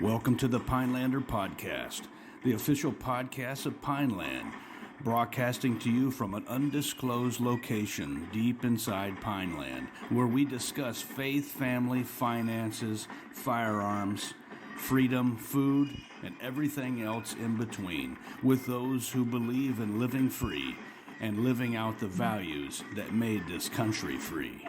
Welcome to the Pinelander Podcast, the official podcast of Pineland, broadcasting to you from an undisclosed location deep inside Pineland, where we discuss faith, family, finances, firearms, freedom, food, and everything else in between, with those who believe in living free and living out the values that made this country free.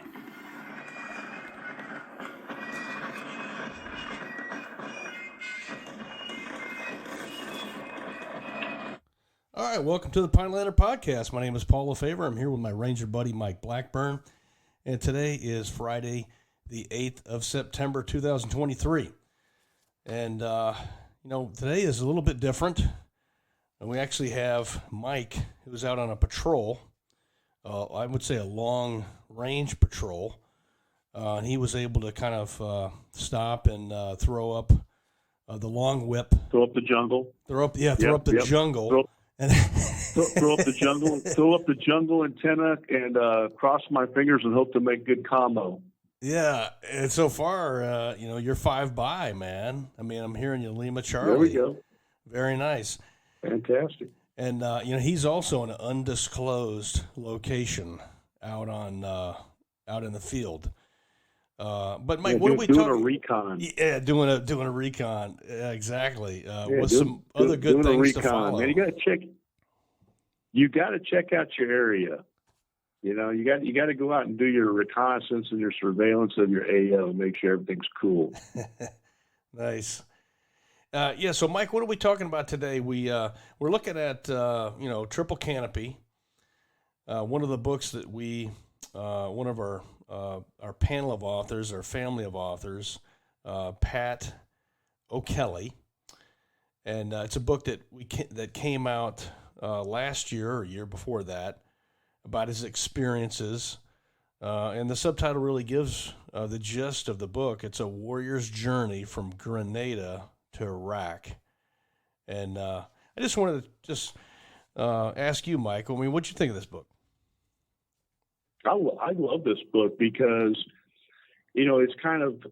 All right, welcome to the Pinelander Podcast. My name is Paul LaFavor. I'm here with my Ranger buddy, Mike Blackburn, and today is Friday, the 8th of September, 2023. And, today is a little bit different. And we actually have Mike, who's out on a patrol, I would say a long-range patrol. And he was able to kind of stop and throw up the long whip. Throw up the jungle. Throw up the jungle. Throw up the jungle antenna and cross my fingers and hope to make good combo. Yeah, and so far, you're 5 by, man. I mean, I'm hearing you, Lima Charlie. There we go. Very nice. Fantastic. And he's also in an undisclosed location out in the field. But Mike, what are we talking? Doing a recon. Yeah, doing a recon. Yeah, exactly. With some other good things to follow. Man, you got to check out your area. You know, you got to go out and do your reconnaissance and your surveillance of your AO, make sure everything's cool. Nice. So Mike, what are we talking about today? We're looking at Triple Canopy, one of the books that one of our panel of authors, our family of authors, Pat O'Kelly, and it's a book that came out last year or year before that about his experiences, and the subtitle really gives the gist of the book. It's a warrior's journey from Grenada to Iraq, and I just wanted to ask you, Mike. I mean, what'd you think of this book? I love this book because, it's kind of,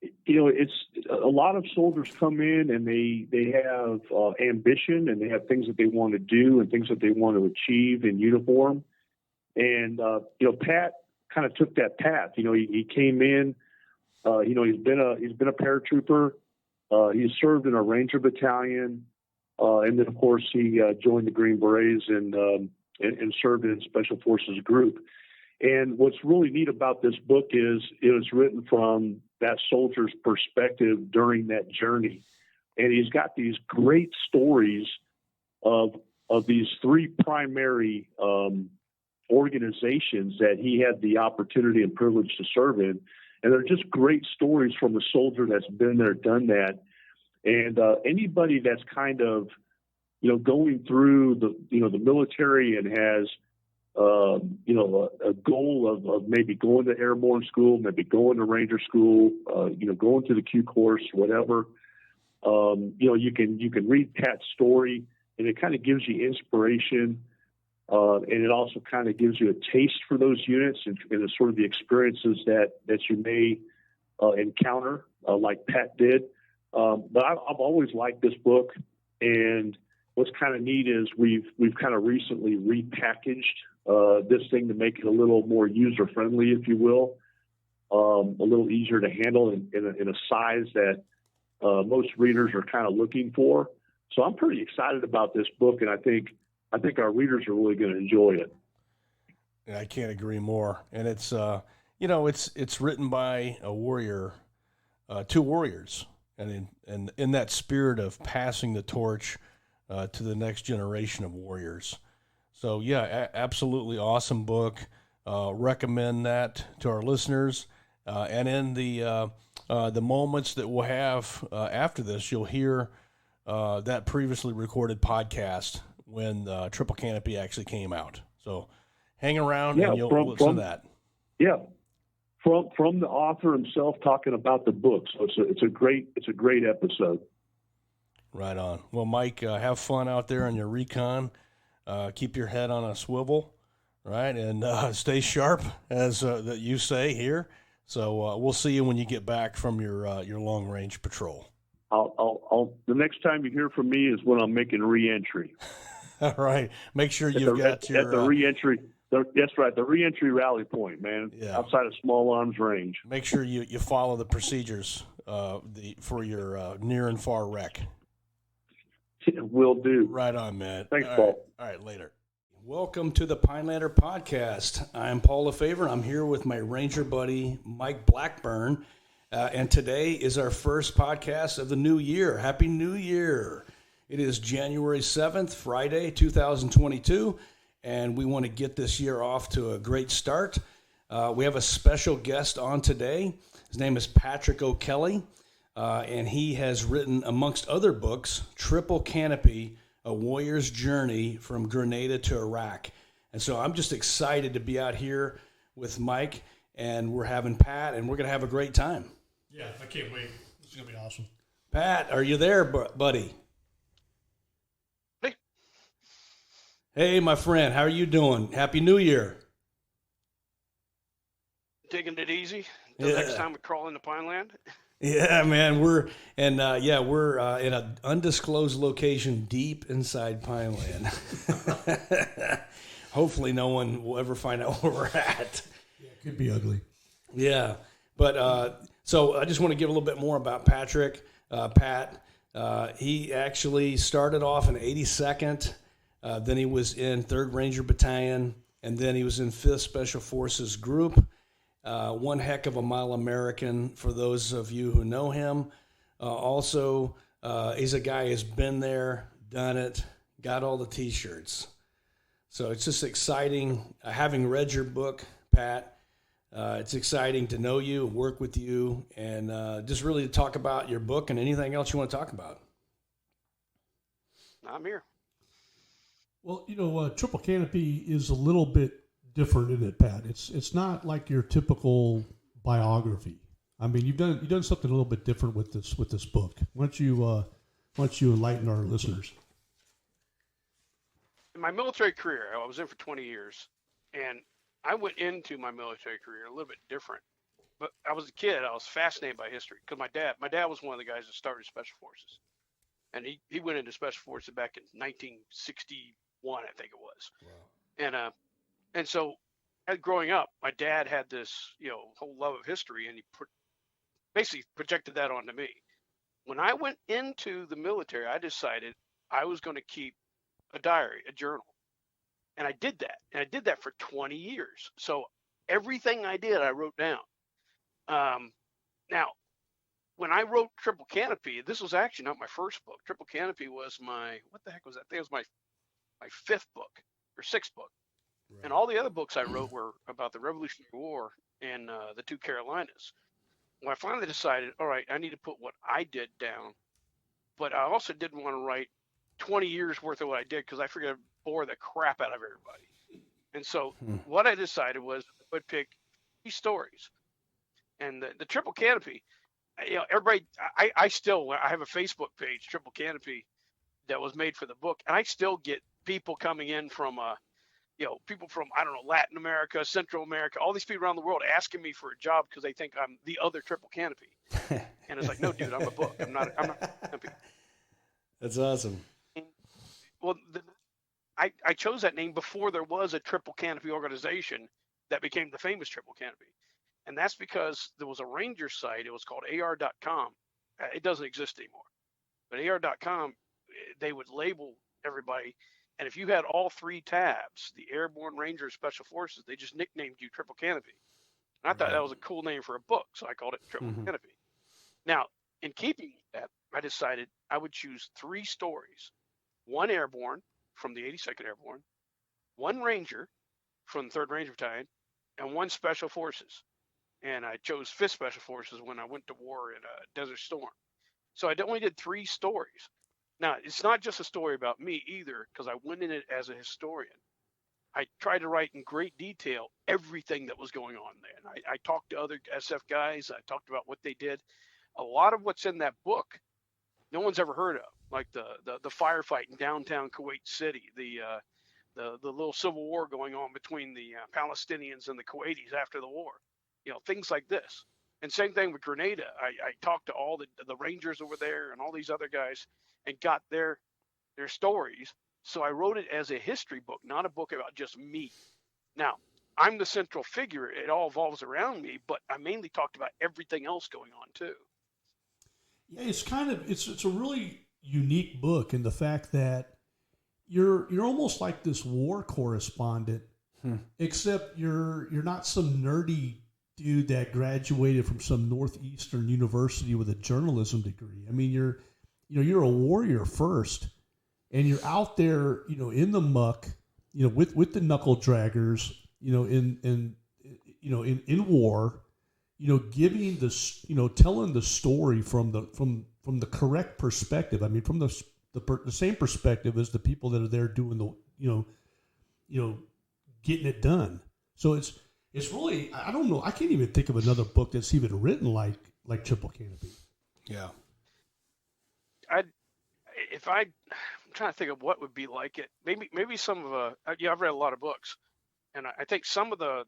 it's a lot of soldiers come in and they have ambition and they have things that they want to do and things that they want to achieve in uniform. And, Pat kind of took that path. He came in, he's been a paratrooper. He's served in a Ranger battalion. And then of course he joined the Green Berets and served in Special Forces group. And what's really neat about this book is it was written from that soldier's perspective during that journey. And he's got these great stories of these 3 primary organizations that he had the opportunity and privilege to serve in. And they're just great stories from a soldier that's been there, done that. And anybody that's kind of going through the military and has, a goal of maybe going to airborne school, maybe going to Ranger school, going to the Q course, whatever. You can read Pat's story and it kind of gives you inspiration. And it also kind of gives you a taste for those units and the sort of the experiences that you may encounter, like Pat did. But I've always liked this book, and what's kind of neat is we've kind of recently repackaged this thing to make it a little more user friendly, if you will, a little easier to handle in a size that most readers are kind of looking for. So I'm pretty excited about this book, and I think our readers are really going to enjoy it. Yeah, I can't agree more. And it's it's written by a warrior, 2 warriors, and in that spirit of passing the torch to the next generation of warriors. So yeah, absolutely awesome book. Recommend that to our listeners. And in the moments that we'll have after this, you'll hear that previously recorded podcast when Triple Canopy actually came out. So hang around and you'll listen to that. Yeah. From the author himself talking about the book. So it's a great episode. Right on. Well, Mike, have fun out there on your recon. Keep your head on a swivel, right? And stay sharp, as that you say here. So we'll see you when you get back from your long range patrol. I'll the next time you hear from me is when I'm making reentry. All right. Make sure you've got your at the reentry. That's right, the reentry rally point, man. Yeah. Outside of small arms range. Make sure you follow the procedures for your near and far wreck. Will do. Right on, man. Thanks, Paul. All right, later. Welcome to the Pinelander Podcast. I'm Paul LeFevre. I'm here with my ranger buddy, Mike Blackburn. And today is our first podcast of the new year. Happy New Year. It is January 7th, Friday, 2022. And we want to get this year off to a great start. We have a special guest on today. His name is Patrick O'Kelly. And he has written, amongst other books, Triple Canopy, A Warrior's Journey from Grenada to Iraq. And so I'm just excited to be out here with Mike, and we're having Pat, and we're going to have a great time. Yeah, I can't wait. This is going to be awesome. Pat, are you there, buddy? Hey. Hey, my friend. How are you doing? Happy New Year. Taking it easy until next time we crawl into Pineland. Yeah, man, we're in an undisclosed location deep inside Pineland. Hopefully, no one will ever find out where we're at. Yeah, it could be ugly. Yeah, but so I just want to give a little bit more about Patrick. Pat, he actually started off in 82nd, then he was in 3rd Ranger Battalion, and then he was in 5th Special Forces Group. One heck of a mile American for those of you who know him. Also, he's a guy who's been there, done it, got all the T-shirts. So it's just exciting. Having read your book, Pat, it's exciting to know you, work with you, and just really to talk about your book and anything else you want to talk about. I'm here. Well, Triple Canopy is a little bit different in it, Pat. It's not like your typical biography. I mean, you've done something a little bit different with this book. Why don't you enlighten our listeners? In my military career, I was in for 20 years, and I went into my military career a little bit different. But I was a kid. I was fascinated by history because my dad was one of the guys that started Special Forces, and he went into Special Forces back in 1961, I think it was. Wow. And so, growing up, my dad had this, whole love of history, and he basically projected that onto me. When I went into the military, I decided I was going to keep a diary, a journal, and I did that. And I did that for 20 years. So everything I did, I wrote down. Now, when I wrote Triple Canopy, this was actually not my first book. Triple Canopy was what the heck was that? I think it was my 5th book or 6th book. Right. And all the other books I wrote were about the Revolutionary War and the 2 Carolinas. Well, I finally decided, all right, I need to put what I did down, but I also didn't want to write 20 years worth of what I did because I figured I'd bore the crap out of everybody. And so what I decided was I would pick 3 stories. And the Triple Canopy, everybody, I have a Facebook page, Triple Canopy, that was made for the book, and I still get people coming in from people from, I don't know, Latin America, Central America, all these people around the world asking me for a job because they think I'm the other Triple Canopy. And it's like, no, dude, I'm a book. I'm not Canopy. That's awesome. Well, I chose that name before there was a Triple Canopy organization that became the famous Triple Canopy. And that's because there was a Ranger site. It was called AR.com. It doesn't exist anymore. But AR.com, they would label everybody. And if you had all 3 tabs, the Airborne, Ranger, Special Forces, they just nicknamed you Triple Canopy. And I thought that was a cool name for a book, so I called it Triple Canopy. Now, in keeping with that, I decided I would choose 3 stories. 1 Airborne from the 82nd Airborne, 1 Ranger from the 3rd Ranger Battalion, and 1 Special Forces. And I chose 5th Special Forces when I went to war in Desert Storm. So I only did 3 stories. Now, it's not just a story about me either, because I went in it as a historian. I tried to write in great detail everything that was going on there. And I talked to other SF guys. I talked about what they did. A lot of what's in that book, no one's ever heard of, like the firefight in downtown Kuwait City, the little civil war going on between the Palestinians and the Kuwaitis after the war. things like this. And same thing with Grenada. I talked to all the Rangers over there and all these other guys and got their stories. So I wrote it as a history book, not a book about just me. Now, I'm the central figure. It all evolves around me, but I mainly talked about everything else going on too. Yeah, it's a really unique book in the fact that you're almost like this war correspondent, except you're not some nerdy dude that graduated from some Northeastern university with a journalism degree. I mean, you're a warrior first, and you're out there, in the muck, with the knuckle draggers, in war, giving telling the story from the correct perspective. I mean, from the same perspective as the people that are there doing the, getting it done. So it's really, I don't know, I can't even think of another book that's even written like Triple Canopy. Yeah. I'm trying to think of what would be like it. Maybe some of I've read a lot of books, and I think some of the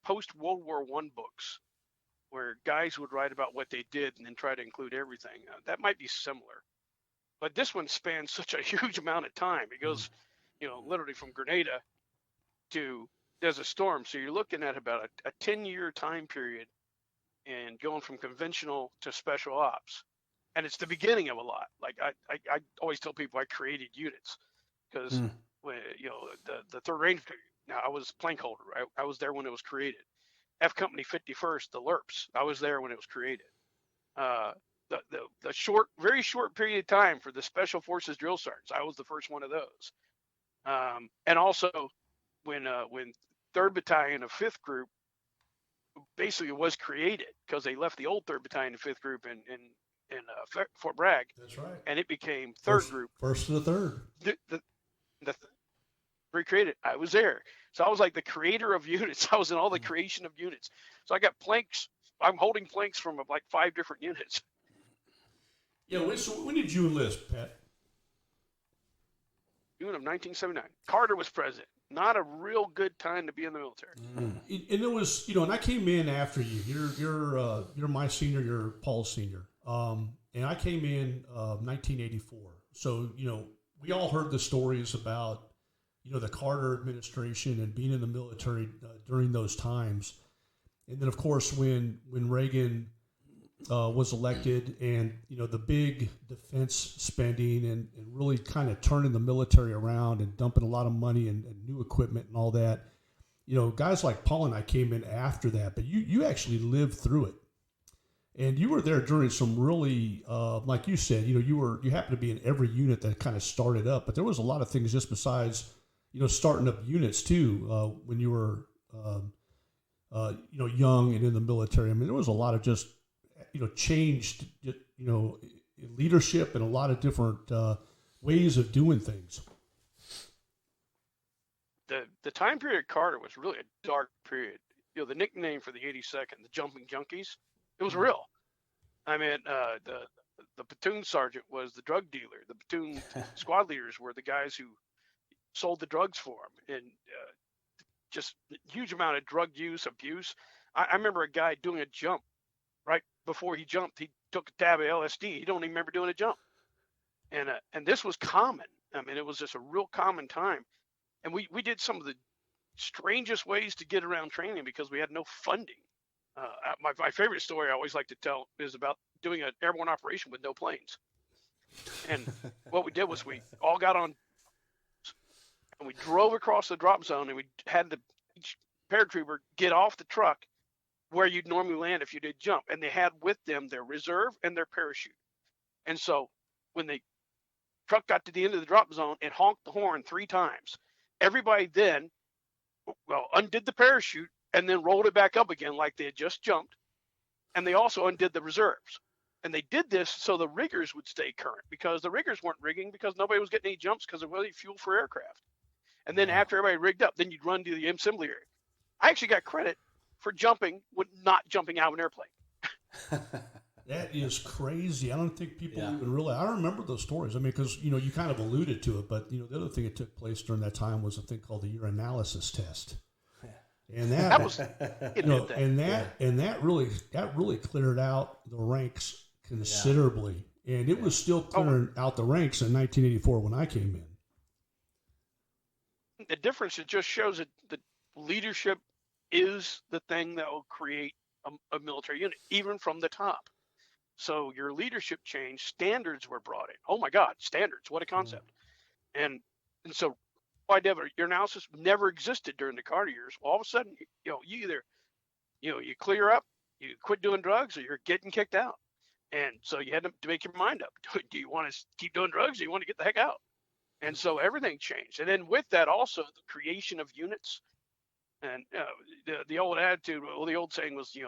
post World War I books, where guys would write about what they did and then try to include everything. That might be similar, but this one spans such a huge amount of time. It goes, literally from Grenada to Desert Storm. So you're looking at about a 10-year time period, and going from conventional to special ops. And it's the beginning of a lot. Like I always tell people I created units because when the Third Ranger. Now I was plank holder. I was there when it was created. F Company 51st, the LERPs. I was there when it was created. The very short period of time for the Special Forces drill sergeants. I was the first one of those. And also when 3rd Battalion of 5th Group basically was created because they left the old 3rd Battalion of 5th Group in Fort Bragg. That's right. And it became 3rd Group. First to the 3rd. The recreated. I was there. So I was like the creator of units. I was in all the creation of units. So I got planks. I'm holding planks from like 5 different units. Yeah. So when did you enlist, Pat? June of 1979. Carter was president. Not a real good time to be in the military. And it was, and I came in after you. You're my senior. You're Paul's senior. And I came in 1984. So we all heard the stories about the Carter administration and being in the military during those times. And then, of course, when Reagan was elected and, the big defense spending and really kind of turning the military around and dumping a lot of money and new equipment and all that, guys like Paul and I came in after that, but you actually lived through it. And you were there during some really, like you said, you happened to be in every unit that kind of started up, but there was a lot of things just besides, starting up units too, when you were, young and in the military. I mean, there was a lot of just, changed, leadership and a lot of different ways of doing things. The time period Carter was really a dark period. The nickname for the 82nd, the Jumping Junkies, it was real. I mean, the platoon sergeant was the drug dealer. The platoon squad leaders were the guys who sold the drugs for him, and just huge amount of drug use, abuse. I remember a guy doing a jump. Right before he jumped, he took a tab of LSD. He don't even remember doing a jump. And this was common. I mean, it was just a real common time. And we did some of the strangest ways to get around training because we had no funding. My favorite story I always like to tell is about doing an airborne operation with no planes. And what we did was we all got on and we drove across the drop zone, and we had each paratrooper get off the truck where you'd normally land if you did jump. And they had with them their reserve and their parachute. And so when the truck got to the end of the drop zone, it honked the horn 3 times. Everybody then, undid the parachute and then rolled it back up again like they had just jumped. And they also undid the reserves. And they did this so the riggers would stay current, because the riggers weren't rigging because nobody was getting any jumps because there wasn't any fuel for aircraft. And then after everybody rigged up, then you'd run to the assembly area. I actually got credit for jumping with not jumping out of an airplane. That is crazy. I don't think people even realize. I remember those stories. I mean, because, you kind of alluded to it, but, the other thing that took place during that time was a thing called the urinalysis test. And That was and that really cleared out the ranks considerably. And it was still clearing out the ranks in 1984 when I came in. The difference, it just shows that the leadership is the thing that will create a military unit, even from the top. So your leadership changed, standards were brought in. Oh my God, standards, what a concept. And so your analysis never existed during the Carter years. All of a sudden, you either, you clear up, you quit doing drugs, or you're getting kicked out. And so you had to make your mind up. Do you want to keep doing drugs, or do you want to get the heck out? And so everything changed. And then with that, also the creation of units. And the old attitude, the old saying was, the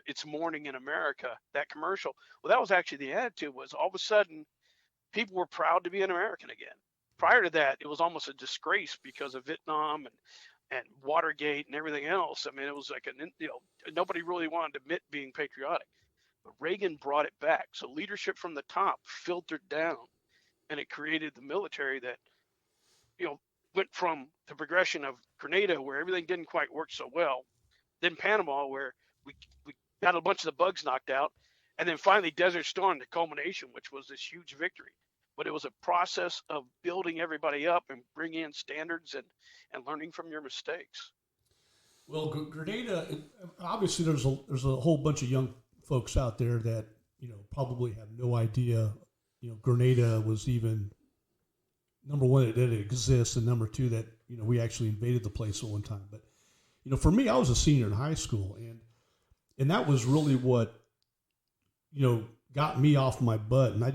it's morning in America, that commercial. Well, that was actually the attitude, was all of a sudden people were proud to be an American again. Prior to that, it was almost a disgrace because of Vietnam and Watergate and everything else. I mean, it was like, nobody really wanted to admit being patriotic. But Reagan brought it back. So leadership from the top filtered down, and it created the military that, went from the progression of Grenada, where everything didn't quite work so well, then Panama, where we got a bunch of the bugs knocked out, and then finally Desert Storm, the culmination, which was this huge victory. But it was a process of building everybody up and bringing in standards and learning from your mistakes. Well, Grenada, obviously there's a whole bunch of young folks out there that, probably have no idea, Grenada was even, number one, that it exists, and number two, that, we actually invaded the place at one time. But, for me, I was a senior in high school, and that was really what, got me off my butt. And I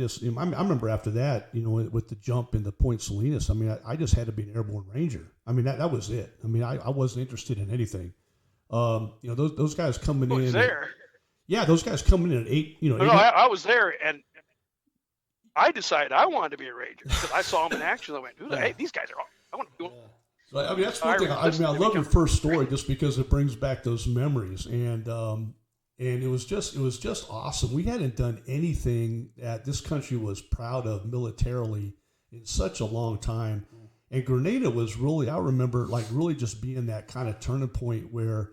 remember after that, with the jump in the Point Salinas, I mean, I just had to be an airborne ranger. I mean, that was it. I mean, I wasn't interested in anything. Those guys coming in. Was there? Yeah, those guys coming in at 8. I was there, and I decided I wanted to be a ranger because I saw them in action. I went, hey, these guys are all, I want to do them. So, I mean, that's one thing. I love your first story just because it brings back those memories. And it was just awesome. We hadn't done anything that this country was proud of militarily in such a long time. And Grenada was really, I remember, like, really just being that kind of turning point where,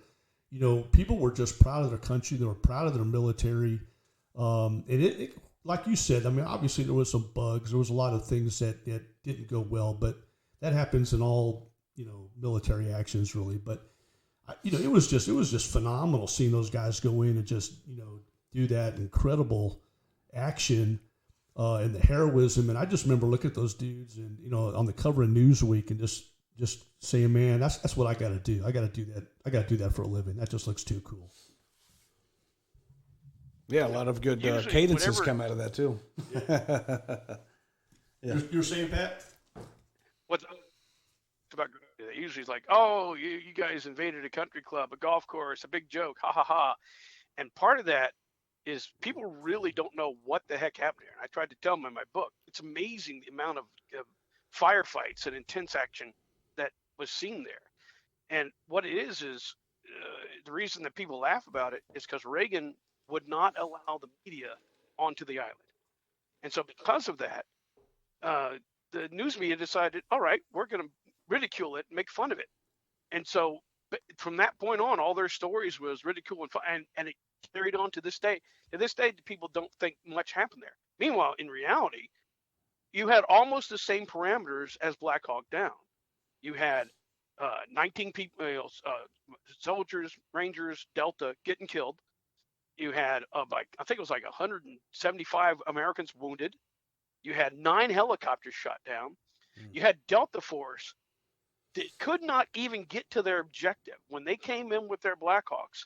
people were just proud of their country. They were proud of their military. And it like you said, I mean, obviously there was some bugs. There was a lot of things that didn't go well, but that happens in all, military actions really. But, it was just phenomenal seeing those guys go in and just, do that incredible action and the heroism. And I just remember looking at those dudes and, on the cover of Newsweek and just saying, man, that's what I got to do. I got to do that. I got to do that for a living. That just looks too cool. Yeah, a lot of good cadences come out of that too. Yeah. You're saying, Pat? What's about usually it's like, oh, you guys invaded a country club, a golf course, a big joke, ha ha ha. And part of that is people really don't know what the heck happened here. And I tried to tell them in my book. It's amazing the amount of firefights and intense action that was seen there. And what it is the reason that people laugh about it is because Reagan would not allow the media onto the island. And so because of that, the news media decided, all right, we're going to ridicule it and make fun of it. And so from that point on, all their stories was ridicule and fun, and it carried on to this day. To this day, people don't think much happened there. Meanwhile, in reality, you had almost the same parameters as Black Hawk Down. You had 19 people, soldiers, Rangers, Delta getting killed. You had I think it was like 175 Americans wounded. You had 9 helicopters shot down. You had Delta Force that could not even get to their objective. When they came in with their Blackhawks,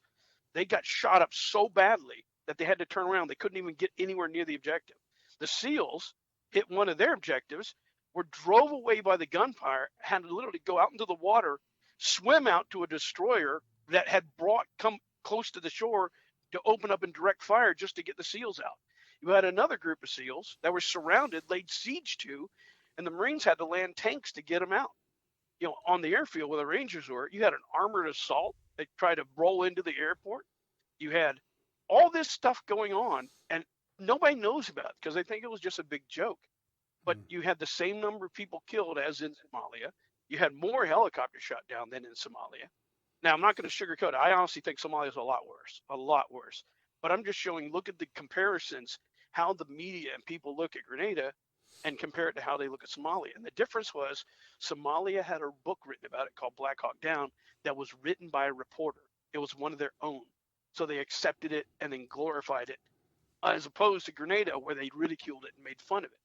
they got shot up so badly that they had to turn around. They couldn't even get anywhere near the objective. The SEALs hit one of their objectives, were drove away by the gunfire, had to literally go out into the water, swim out to a destroyer that had come close to the shore to open up and direct fire just to get the SEALs out. You had another group of SEALs that were surrounded, laid siege to, and the Marines had to land tanks to get them out. On the airfield where the Rangers were, you had an armored assault. They tried to roll into the airport. You had all this stuff going on, and nobody knows about it because they think it was just a big joke. But you had the same number of people killed as in Somalia. You had more helicopters shot down than in Somalia. Now, I'm not going to sugarcoat it. I honestly think Somalia is a lot worse. But I'm just showing, look at the comparisons, how the media and people look at Grenada and compare it to how they look at Somalia. And the difference was Somalia had a book written about it called Black Hawk Down that was written by a reporter. It was one of their own. So they accepted it and then glorified it, as opposed to Grenada, where they ridiculed it and made fun of it.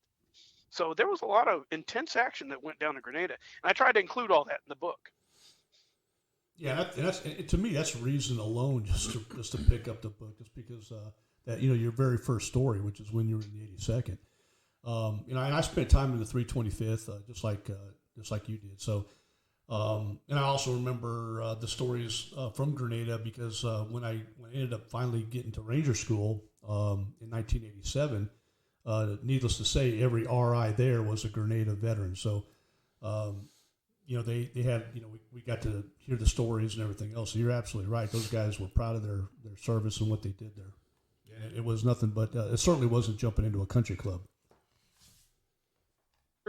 So there was a lot of intense action that went down in Grenada. And I tried to include all that in the book. Yeah, that's to me, that's reason alone just to pick up the book, just because that your very first story, which is when you were in the 82nd. And I spent time in the 325th, just like you did. So, and I also remember the stories from Grenada, because when I ended up finally getting to Ranger School in 1987, needless to say, every RI there was a Grenada veteran. So. They had, we got to hear the stories and everything else. So you're absolutely right. Those guys were proud of their service and what they did there. And it was nothing but, it certainly wasn't jumping into a country club.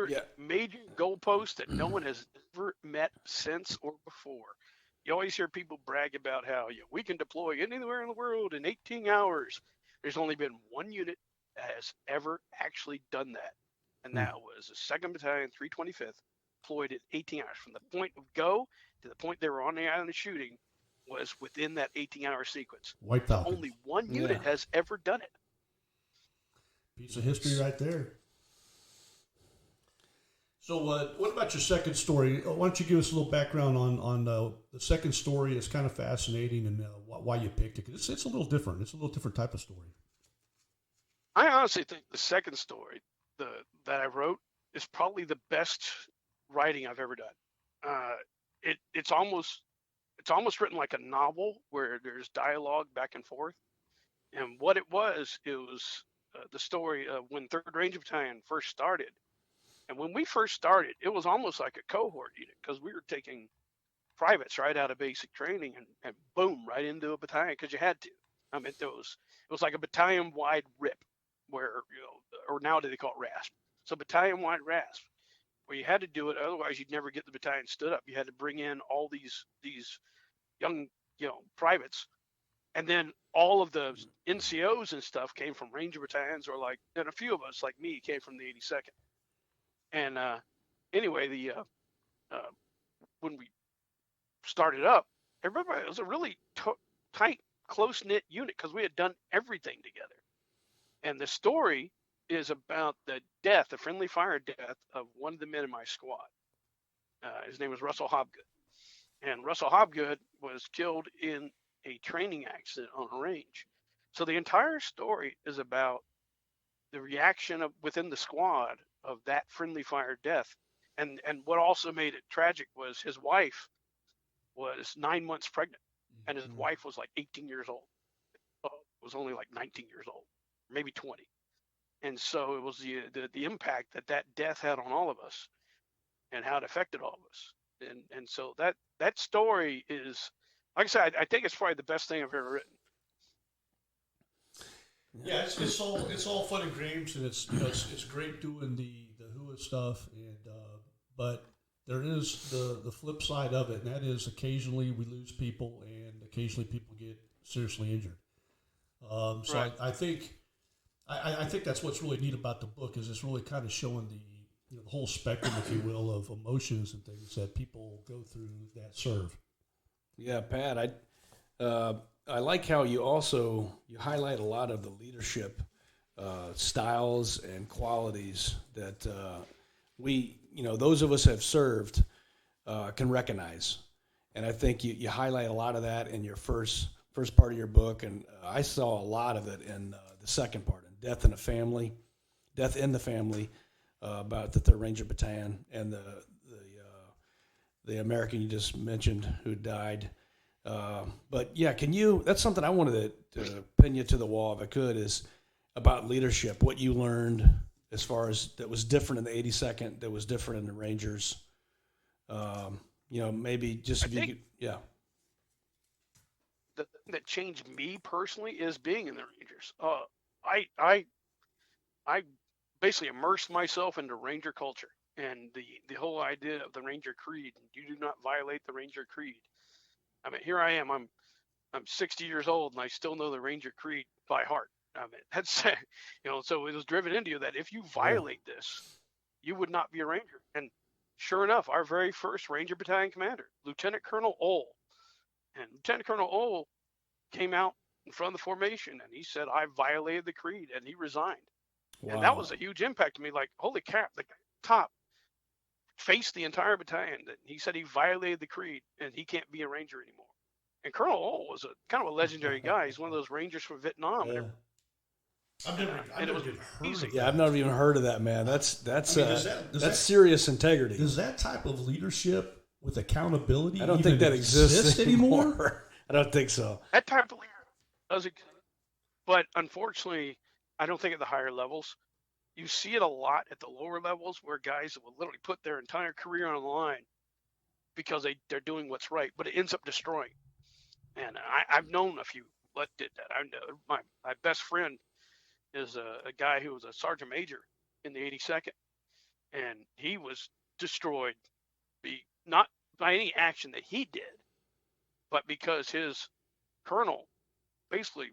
Yeah. Major goalpost that no one has ever met since or before. You always hear people brag about how we can deploy anywhere in the world in 18 hours. There's only been one unit that has ever actually done that. And that was the 2nd Battalion, 325th. Deployed at 18 hours. From the point of go to the point they were on the island shooting was within that 18-hour sequence. White Falcons. Only one unit has ever done it. Piece of history right there. So what about your second story? Why don't you give us a little background on the second story? It's kind of fascinating, and why you picked it. 'Cause it's a little different. It's a little different type of story. I honestly think the second story that I wrote is probably the best writing I've ever done. It's almost written like a novel where there's dialogue back and forth. And what it was the story of when 3rd Ranger Battalion first started. And when we first started, it was almost like a cohort unit, because we were taking privates right out of basic training and boom, right into a battalion, because you had to. I mean, it was like a battalion-wide RIP, where, or now they call it RASP. So battalion-wide RASP, where you had to do it, otherwise you'd never get the battalion stood up. You had to bring in all these young, privates, and then all of the NCOs and stuff came from Ranger battalions, and a few of us, like me, came from the 82nd. And anyway, when we started up, everybody, it was a really tight, close-knit unit, because we had done everything together. And the story is about the friendly fire death of one of the men in my squad. His name was Russell Hobgood. And Russell Hobgood was killed in a training accident on a range. So the entire story is about the reaction within the squad of that friendly fire death. And what also made it tragic was his wife was 9 months pregnant, and his wife was like 18 years old. Was only like 19 years old, maybe 20. And so it was the impact that death had on all of us, and how it affected all of us. And so that story is, like I said, I think it's probably the best thing I've ever written. Yeah, it's all fun and games, and it's great doing the HUA stuff, and but there is the flip side of it, and that is occasionally we lose people, and occasionally people get seriously injured. So right. I think that's what's really neat about the book, is it's really kind of showing the whole spectrum, if you will, of emotions and things that people go through that serve. Yeah, Pat, I like how you highlight a lot of the leadership styles and qualities that those of us have served can recognize. And I think you highlight a lot of that in your first part of your book, and I saw a lot of it in the second part, in Death in the Family, about the 3rd Ranger Battalion and the American you just mentioned who died. But yeah, that's something I wanted to pin you to the wall, if I could, is about leadership, what you learned as far as that was different in the 82nd, that was different in the Rangers. Maybe just if you could, yeah. The thing that changed me personally is being in the Rangers. I basically immersed myself into Ranger culture and the whole idea of the Ranger Creed. You do not violate the Ranger Creed. I mean, here I am. I'm 60 years old, and I still know the Ranger Creed by heart. I mean, that's so it was driven into you that if you violate this, you would not be a Ranger. And sure enough, our very first Ranger Battalion commander, Lieutenant Colonel Ole, and Lieutenant Colonel Ole came out in front of the formation, and he said, "I violated the creed," and he resigned. Wow. And that was a huge impact to me. Like, holy crap, the top faced the entire battalion. That he said he violated the creed, and he can't be a Ranger anymore. And Colonel Ole was a kind of a legendary guy. He's one of those Rangers from Vietnam. Yeah. I've never heard of that. Yeah, I've never even heard of that, man. That's serious integrity. Does that type of leadership with accountability I don't think that exists anymore? I don't think so. That type of leader does exist. But unfortunately, I don't think at the higher levels. You see it a lot at the lower levels where guys will literally put their entire career on the line because they're doing what's right, but it ends up destroying. And I've known a few that did that. I know my best friend is a guy who was a sergeant major in the 82nd, and he was destroyed, not by any action that he did, but because his colonel basically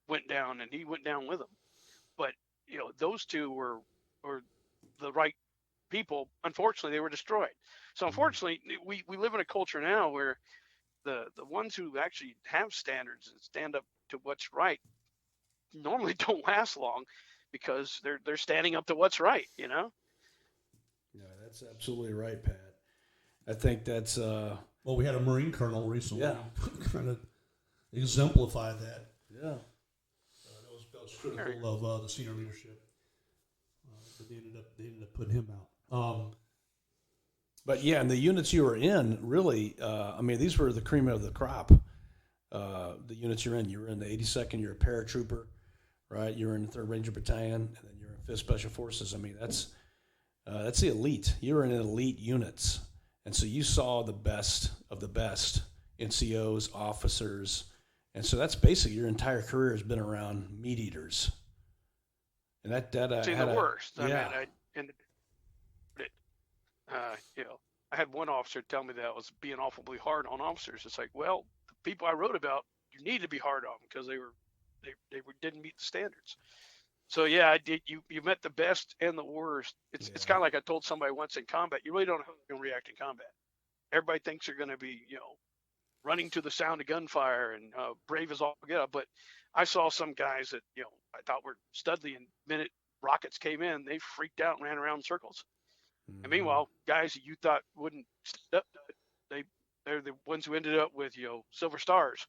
went down, and he went down with him. But those two were the right people. Unfortunately, they were destroyed. So unfortunately, we live in a culture now where the ones who actually have standards and stand up to what's right normally don't last long because they're standing up to what's right, Yeah, that's absolutely right, Pat. I think that's well, we had a Marine colonel recently kind of exemplify that. Yeah. That was critical of the senior leadership. But they ended up putting him out. But yeah, and the units you were in, really, these were the cream of the crop. The units you're in the 82nd, you're a paratrooper, right? You're in the 3rd Ranger Battalion, and then you're in 5th Special Forces. I mean, that's the elite. You were in elite units, and so you saw the best of the best NCOs, officers, and so that's basically your entire career has been around meat eaters. And that had the worst. Yeah. I had one officer tell me that I was being awfully hard on officers. It's like, well, the people I wrote about, you need to be hard on because they didn't meet the standards. So yeah, I did. You met the best and the worst. It's kind of like I told somebody once in combat. You really don't know how you're going to react in combat. Everybody thinks you're going to be, running to the sound of gunfire and brave as all get up. But I saw some guys that I thought were studly, and the minute rockets came in, they freaked out and ran around in circles. And meanwhile, guys that you thought wouldn't step, they're the ones who ended up with silver stars.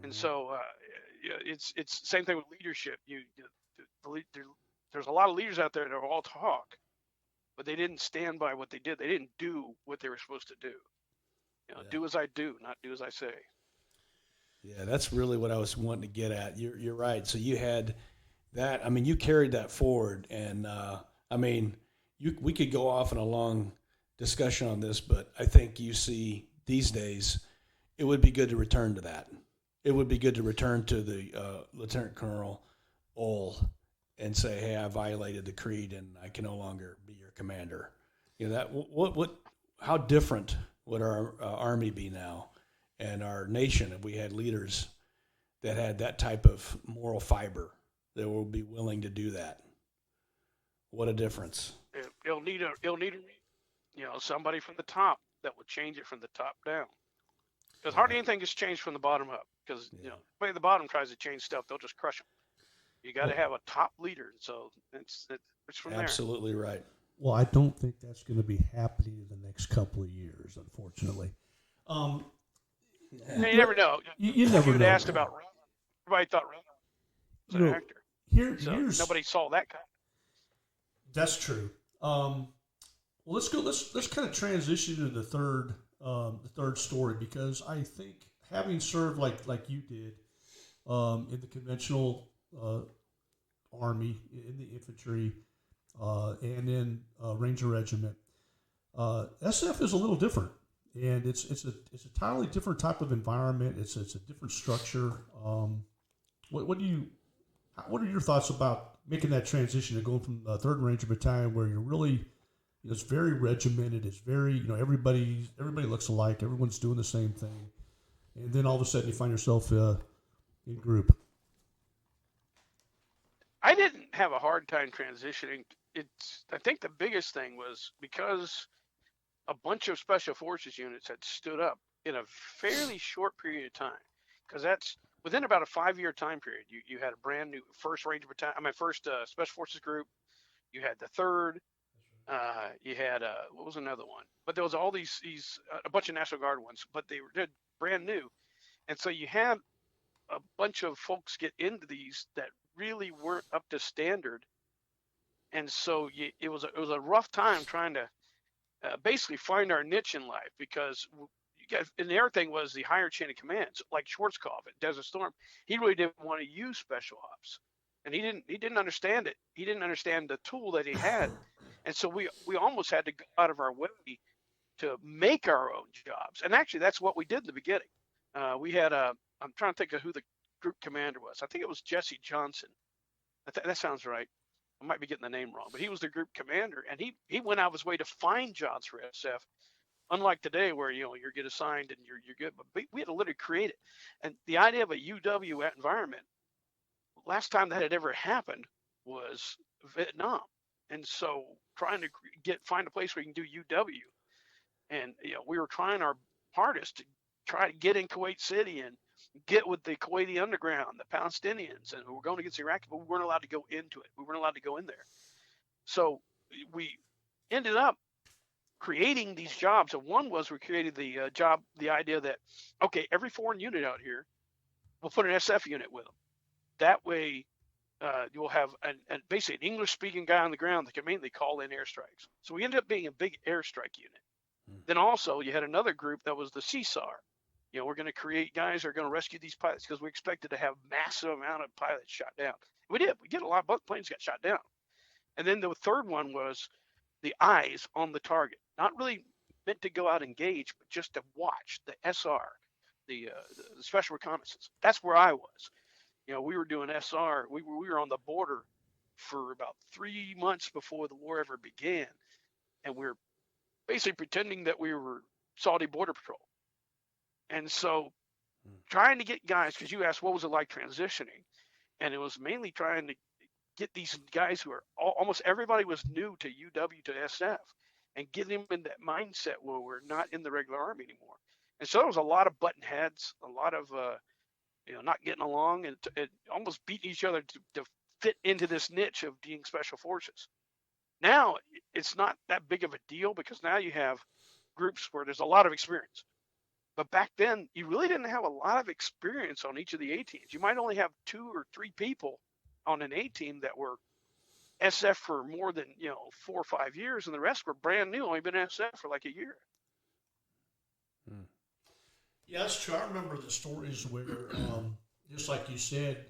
And so it's the same thing with leadership. There's a lot of leaders out there that are all talk, but they didn't stand by what they did. They didn't do what they were supposed to do. Do as I do, not do as I say. Yeah, that's really what I was wanting to get at. You're right. So you had that. I mean, you carried that forward, and we could go off on a long discussion on this, but I think you see these days it would be good to return to that. It would be good to return to the Lieutenant Colonel Ole and say, "Hey, I violated the creed, and I can no longer be your commander." How different would our Army be now, and our nation if we had leaders that had that type of moral fiber that will be willing to do that? What a difference! It'll need somebody from the top that will change it from the top down. Because hardly anything gets changed from the bottom up. Because the bottom tries to change stuff, they'll just crush them. You got to have a top leader. So it's from there. Absolutely right. Well, I don't think that's going to be happening in the next couple of years, unfortunately. You never know. You never know. Asked about Reboot. Everybody thought Reboot was an actor. Nobody saw that kind. That's true. Well, let's go. Let's kind of transition to the third story, because I think having served like you did in the conventional Army, in the infantry, and in Ranger Regiment, SF is a little different, and it's a entirely different type of environment. It's a different structure. What are your thoughts about making that transition to going from 3rd Ranger Battalion, where you're really, it's very regimented, it's very, everybody looks alike, everyone's doing the same thing, and then all of a sudden you find yourself in group. I didn't have a hard time transitioning. I think the biggest thing was because a bunch of special forces units had stood up in a fairly short period of time, because that's within about a 5-year time period. You had a brand new first Ranger battalion, first special forces group. You had the third. You had what was another one? But there was all these a bunch of National Guard ones, but they were brand new, and so you had a bunch of folks get into these that really weren't up to standard, and so it was a rough time trying to basically find our niche in life, because you guys, and the other thing was the higher chain of commands, like Schwarzkopf at Desert Storm. He really didn't want to use special ops, and he didn't understand it. He didn't understand the tool that he had, and so we almost had to go out of our way to make our own jobs. And actually, that's what we did in the beginning. We had I'm trying to think of who the group commander was. I think it was Jesse Johnson. That sounds right. I might be getting the name wrong, but he was the group commander, and he went out of his way to find jobs for SF. Unlike today, where you get assigned and you're good, but we had to literally create it. And the idea of a UW environment, last time that had ever happened was Vietnam, and so trying to find a place where you can do UW, and we were trying our hardest to try to get in Kuwait City and get with the Kuwaiti underground, the Palestinians, and we were going against the Iraqis, but we weren't allowed to go into it. We weren't allowed to go in there. So we ended up creating these jobs. And one was we created the idea that, okay, every foreign unit out here, we'll put an SF unit with them. That way, you'll have basically an English-speaking guy on the ground that can mainly call in airstrikes. So we ended up being a big airstrike unit. Then also you had another group that was the CSAR. We're going to create guys who are going to rescue these pilots, because we expected to have massive amount of pilots shot down. We did. We get a lot of planes got shot down. And then the third one was the eyes on the target. Not really meant to go out and engage, but just to watch the SR, the special reconnaissance. That's where I was. We were doing SR. We were on the border for about 3 months before the war ever began, and we were basically pretending that we were Saudi border patrol. And so trying to get guys, because you asked what was it like transitioning, and it was mainly trying to get these guys who are almost everybody was new to UW to SF, and get them in that mindset where we're not in the regular Army anymore. And so there was a lot of button heads, a lot of not getting along, and almost beating each other to fit into this niche of being special forces. Now it's not that big of a deal, because now you have groups where there's a lot of experience. But back then, you really didn't have a lot of experience on each of the A teams. You might only have 2 or 3 people on an A team that were SF for more than 4 or 5 years, and the rest were brand new, only been SF for like a year. Yeah, that's true. I remember the stories where, just like you said,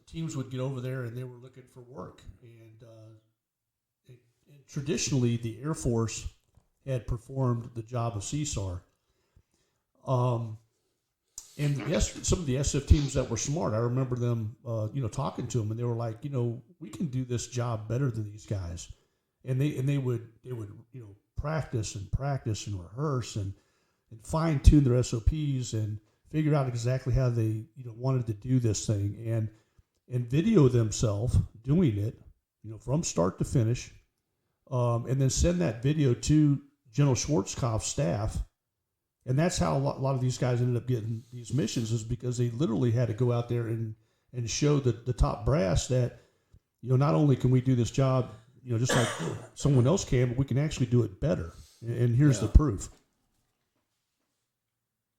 teams would get over there and they were looking for work, and traditionally the Air Force had performed the job of CSAR. And yes, some of the SF teams that were smart, I remember them, talking to them, and they were like, we can do this job better than these guys. And they would practice and rehearse and fine tune their SOPs and figure out exactly how they, wanted to do this thing, and video themselves doing it, from start to finish, and then send that video to General Schwarzkopf's staff. And that's how a lot of these guys ended up getting these missions, is because they literally had to go out there and show the top brass that, not only can we do this job, just like someone else can, but we can actually do it better. And here's the proof.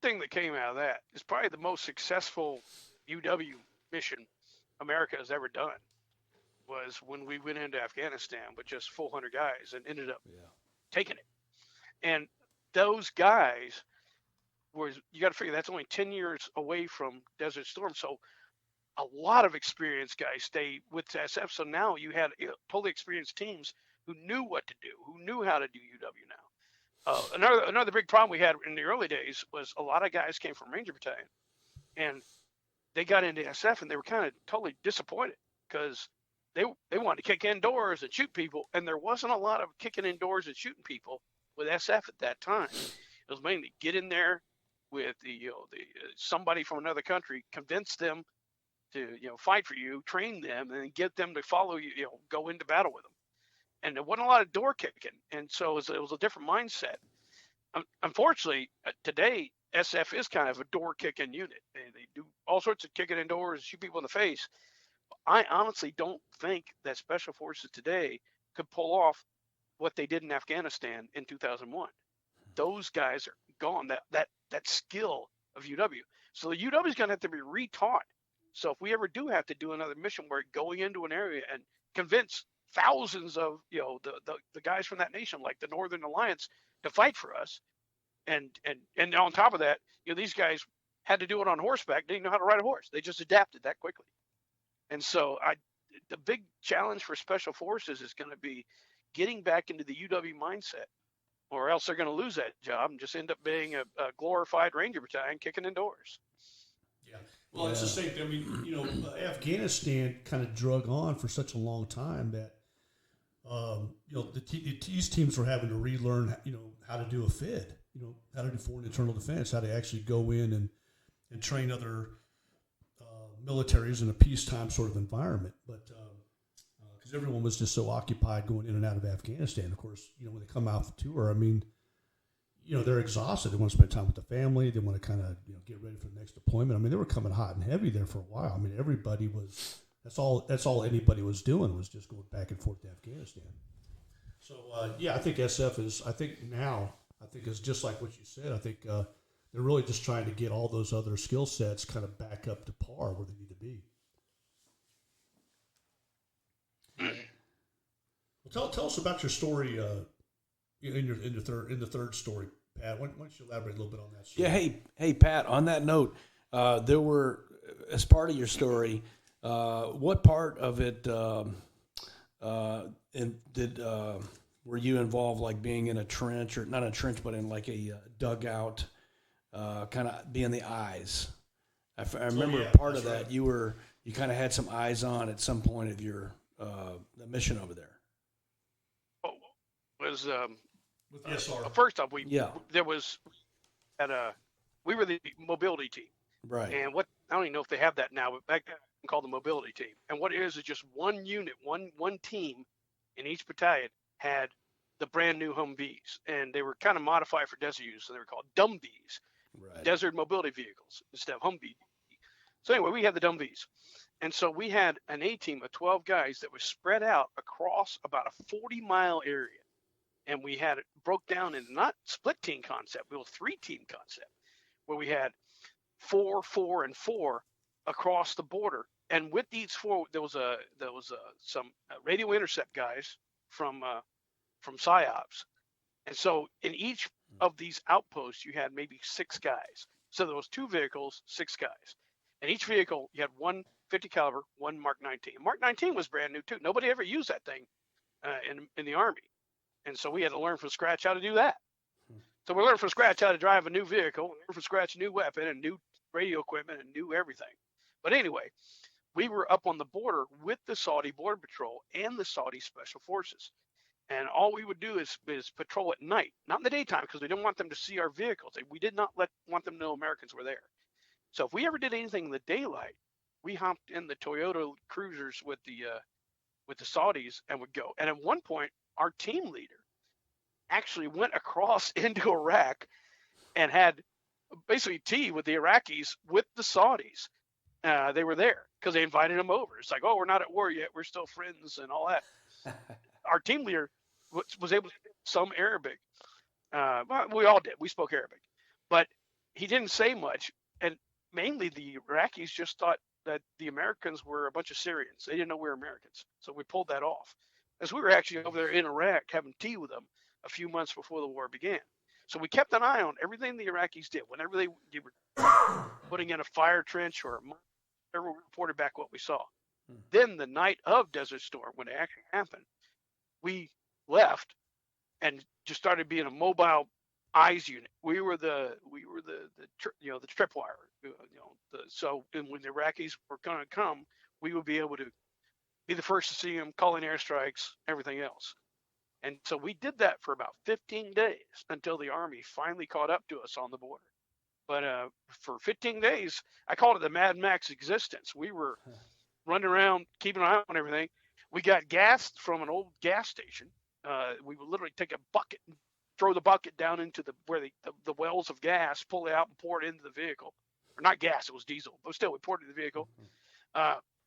Thing that came out of that is probably the most successful UW mission America has ever done, was when we went into Afghanistan with just 400 guys and ended up taking it. And those guys, you got to figure that's only 10 years away from Desert Storm. So a lot of experienced guys stay with SF. So now you had totally experienced teams who knew what to do, who knew how to do UW now. Another big problem we had in the early days was a lot of guys came from Ranger Battalion, and they got into SF and they were kind of totally disappointed, because they wanted to kick in doors and shoot people, and there wasn't a lot of kicking in doors and shooting people with SF at that time. It was mainly get in there, with somebody from another country, convince them to fight for you, train them, and get them to follow you, go into battle with them. And there wasn't a lot of door kicking, and so it was a different mindset. Unfortunately, today SF is kind of a door kicking unit. They do all sorts of kicking in doors, shoot people in the face. I honestly don't think that Special Forces today could pull off what they did in Afghanistan in 2001. Those guys are gone. That skill of UW. So the UW is going to have to be retaught. So if we ever do have to do another mission where going into an area and convince thousands of the guys from that nation, like the Northern Alliance, to fight for us, and on top of that, these guys had to do it on horseback. They didn't know how to ride a horse. They just adapted that quickly. And so the big challenge for Special Forces is going to be getting back into the UW mindset, or else they're going to lose that job and just end up being a glorified Ranger battalion kicking indoors. Yeah. Well, it's the same thing. I mean, Afghanistan kind of drug on for such a long time that, these teams were having to relearn, how to do a FID, how to do foreign internal defense, how to actually go in and train other militaries in a peacetime sort of environment. But because everyone was just so occupied going in and out of Afghanistan. Of course, when they come out for tour, I mean, they're exhausted. They want to spend time with the family. They want to kind of, get ready for the next deployment. I mean, they were coming hot and heavy there for a while. I mean, everybody was, that's all anybody was doing was just going back and forth to Afghanistan. So, I think SF is just like what you said. I think they're really just trying to get all those other skill sets kind of back up to par where they need to be. Well, tell us about your story in the third story, Pat. Why don't you elaborate a little bit on that story? Yeah, hey, Pat. On that note, there were, as part of your story, what part of it were you involved, like being in a trench, or not a trench, but in like a dugout, kind of being the eyes? I remember part of that. Right. You kind of had some eyes on at some point of your the mission over there. Was with the SR. First off, we were the mobility team, right? And I don't even know if they have that now, but back then we called the mobility team. And what it is just one unit, one team in each battalion had the brand new Humvees, and they were kind of modified for desert use, so they were called Dumvees, right. Desert mobility vehicles instead of Humvee. So anyway, we had the Dumvees, and so we had an A team of 12 guys that was spread out across about a 40-mile area. And we had it broke down into not split team concept, it was 3-team concept, where we had 4, 4, and 4 across the border. And with these 4, there was some radio intercept guys from PSYOPs. And so in each of these outposts, you had maybe 6 guys. So there was 2 vehicles, 6 guys. And each vehicle, you had one 50 caliber, one Mark 19. Mark 19 was brand new too. Nobody ever used that thing in the Army. And so we had to learn from scratch how to do that. So we learned from scratch how to drive a new vehicle, learn from scratch a new weapon and new radio equipment and new everything. But anyway, we were up on the border with the Saudi Border Patrol and the Saudi Special Forces. And all we would do is patrol at night, not in the daytime, because we didn't want them to see our vehicles. We did not want them to know Americans were there. So if we ever did anything in the daylight, we hopped in the Toyota Cruisers with the Saudis and would go. And at one point, our team leader actually went across into Iraq and had basically tea with the Iraqis with the Saudis. They were there because they invited him over. It's like, oh, we're not at war yet. We're still friends and all that. Our team leader was able to speak some Arabic. Well, we all did. We spoke Arabic. But he didn't say much. And mainly the Iraqis just thought that the Americans were a bunch of Syrians. They didn't know we were Americans. So we pulled that off. As we were actually over there in Iraq having tea with them a few months before the war began. So we kept an eye on everything the Iraqis did. Whenever they were putting in a fire trench or whatever, we reported back what we saw. Then the night of Desert Storm, when it actually happened, we left and just started being a mobile eyes unit. We were the tripwire. So when the Iraqis were going to come, we would be able to be the first to see them, call in airstrikes, everything else. And so we did that for about 15 days until the Army finally caught up to us on the border. But for 15 days, I called it the Mad Max existence. We were running around, keeping an eye on everything. We got gas from an old gas station. We would literally take a bucket and throw the bucket down into where the wells of gas, pull it out and pour it into the vehicle. Or not gas, it was diesel, but still we poured it in the vehicle.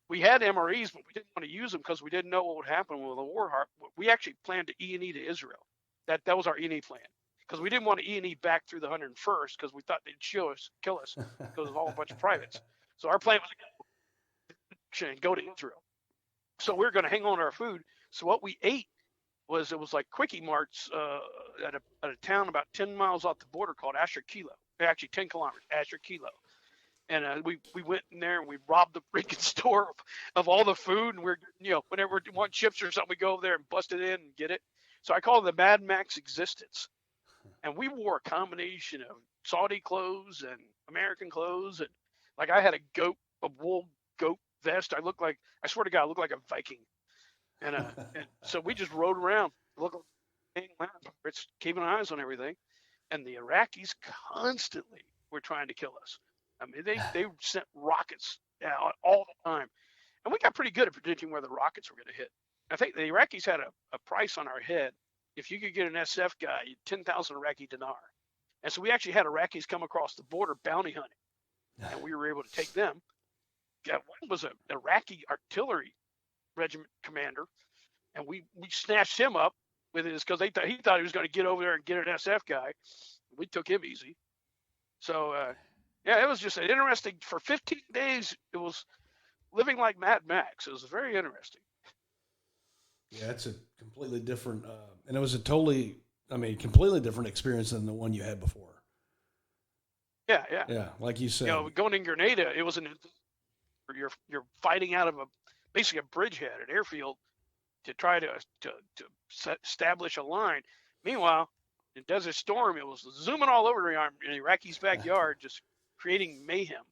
We had MREs, but we didn't want to use them because we didn't know what would happen with the war. We actually planned to E&E to Israel. That was our E&E plan, because we didn't want to E&E back through the 101st because we thought they'd kill us because of all a bunch of privates. So our plan was to go to Israel. So we were going to hang on to our food. So what we ate was like Quickie Marts at a town about 10 miles off the border called Asher Kilo. Actually 10 kilometers, Asher Kilo. And we went in there and we robbed the freaking store of all the food. And whenever we want chips or something, we go over there and bust it in and get it. So I call it the Mad Max existence. And we wore a combination of Saudi clothes and American clothes. And like I had a wool goat vest. I swear to God, I looked like a Viking. And so we just rode around, it's keeping eyes on everything. And the Iraqis constantly were trying to kill us. I mean, they sent rockets out all the time. And we got pretty good at predicting where the rockets were going to hit. I think the Iraqis had a price on our head. If you could get an SF guy, 10,000 Iraqi dinar. And so we actually had Iraqis come across the border bounty hunting. And we were able to take them. One was an Iraqi artillery regiment commander. And we snatched him up with his, because he thought he was going to get over there and get an SF guy. We took him easy. So, yeah, it was just an interesting, for 15 days, it was living like Mad Max. It was very interesting. Yeah, it's a completely different, and it was a completely different experience than the one you had before. Yeah. Yeah, like you said. Going in Grenada, it was you're fighting out of basically a bridgehead, an airfield, to try to establish a line. Meanwhile, in Desert Storm, it was zooming all over in Iraqi's backyard, just creating mayhem.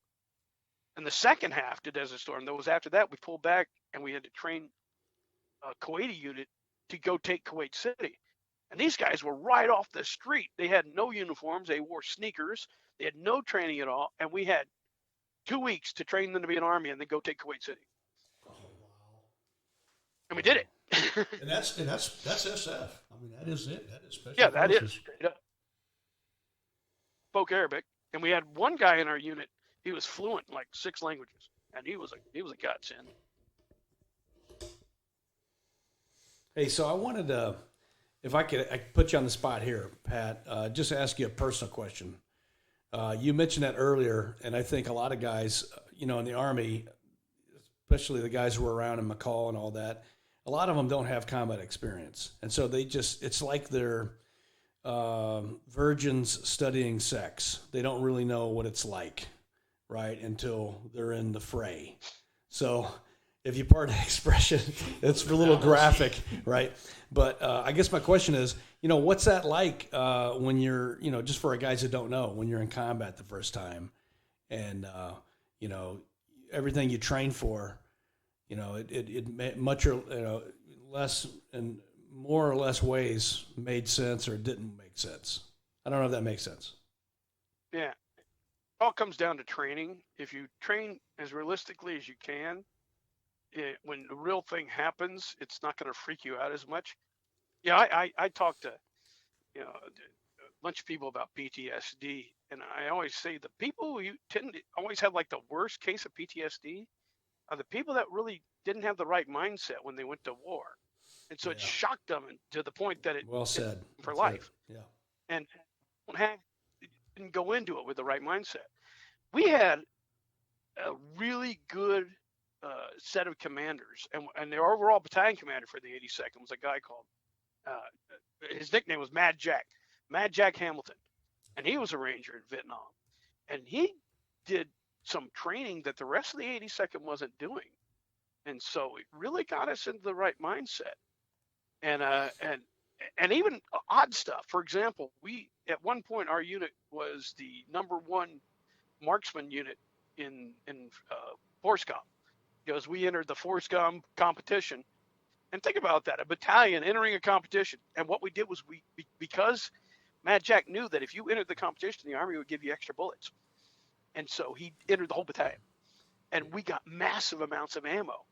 And the second half to Desert Storm, that was after that, we pulled back and we had to train a Kuwaiti unit to go take Kuwait City. And these guys were right off the street. They had no uniforms. They wore sneakers. They had no training at all. And we had 2 weeks to train them to be an army and then go take Kuwait City. Oh, wow. And we did it. And that's SF. I mean, that is it. That is special. Yeah, that forces. is straight up. Spoke Arabic, and we had one guy in our unit. He was fluent in like 6 languages, and he was a godsend. Hey, so I wanted to, if I could put you on the spot here, Pat, just ask you a personal question. You mentioned that earlier, and I think a lot of guys, in the Army, especially the guys who were around in McCall and all that, a lot of them don't have combat experience. And so it's like they're virgins studying sex. They don't really know what it's like, right, until they're in the fray. So if you pardon the expression, it's a little graphic, right? But I guess my question is, what's that like when you're, just for our guys that don't know, when you're in combat the first time and, everything you train for, it much or less and more or less ways made sense or didn't make sense. I don't know if that makes sense. Yeah. It all comes down to training. If you train as realistically as you can, when the real thing happens, it's not going to freak you out as much. Yeah, I talk to a bunch of people about PTSD, and I always say the people who tend to always have like the worst case of PTSD are the people that really didn't have the right mindset when they went to war, and so it shocked them to the point that it well said for That's life. It. Yeah, and didn't go into it with the right mindset. We had a really good set of commanders, and their overall battalion commander for the 82nd was a guy called, his nickname was Mad Jack Hamilton, and he was a ranger in Vietnam, and he did some training that the rest of the 82nd wasn't doing, and so it really got us into the right mindset, and even odd stuff. For example, we at one point our unit was the #1 marksman unit in FORSCOM, because we entered the FORSCOM competition. And think about that, a battalion entering a competition. And what we did was because Mad Jack knew that if you entered the competition, the Army would give you extra bullets. And so he entered the whole battalion. And we got massive amounts of ammo.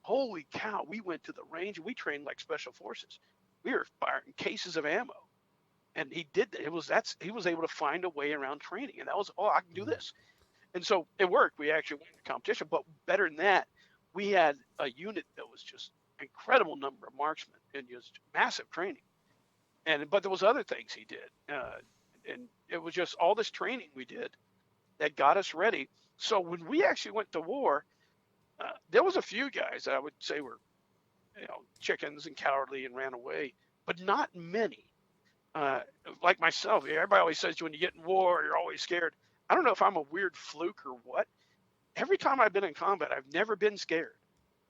Holy cow, we went to the range and we trained like special forces. We were firing cases of ammo. And he did that. He was able to find a way around training. And that was, I can do this. And so it worked. We actually won the competition. But better than that, we had a unit that was just an incredible number of marksmen and just massive training. But there was other things he did. And it was just all this training we did that got us ready. So when we actually went to war, there was a few guys that I would say were, chickens and cowardly and ran away, but not many. Like myself, everybody always says when you get in war, you're always scared. I don't know if I'm a weird fluke or what. Every time I've been in combat, I've never been scared.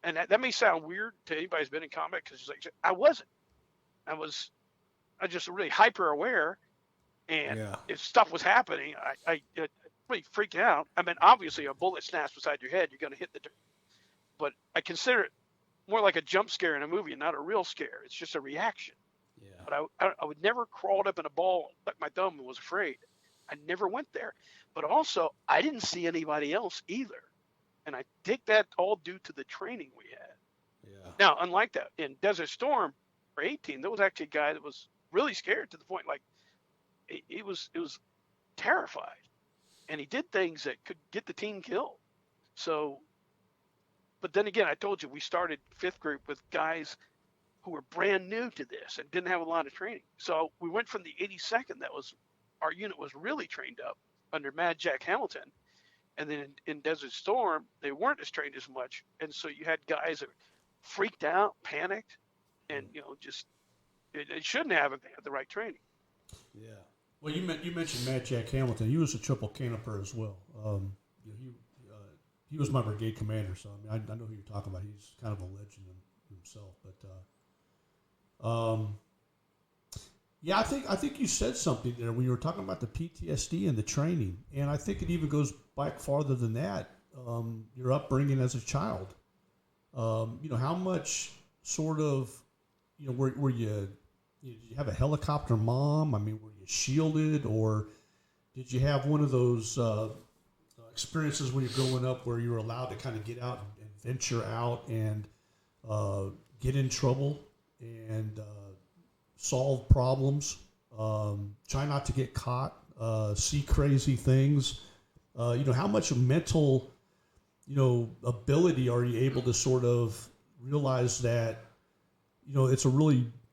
And that may sound weird to anybody who's been in combat, because I wasn't. I was just really hyper aware. And if stuff was happening, I really freaked out. I mean, obviously, a bullet snaps beside your head, you're going to hit the dirt. But I consider it more like a jump scare in a movie, not a real scare. It's just a reaction. Yeah. But I would never crawled up in a ball, stuck my thumb, and was afraid. I never went there. But also, I didn't see anybody else either. And I think that all due to the training we had. Yeah. Now, unlike that, in Desert Storm for 18, there was actually a guy that was really scared to the point, like, it was terrified. And he did things that could get the team killed. So, but then again, I told you, we started fifth group with guys who were brand new to this and didn't have a lot of training. So we went from the 82nd, our unit was really trained up under Mad Jack Hamilton. And then in Desert Storm, they weren't as trained as much. And so you had guys that freaked out, panicked, and, just, it shouldn't have if they had the right training. Yeah. Well, you mentioned Mad Jack Hamilton. He was a Triple Canopy as well. He was my brigade commander, so I know who you're talking about. He's kind of a legend himself. But yeah, I think you said something there when you were talking about the PTSD and the training, and I think it even goes back farther than that. Your upbringing as a child. How much sort of, were you? Did you have a helicopter mom? I mean, were you shielded, or did you have one of those experiences when you're growing up where you were allowed to kind of get out and venture out and get in trouble and solve problems, try not to get caught, see crazy things? How much mental, ability are you able to sort of realize that,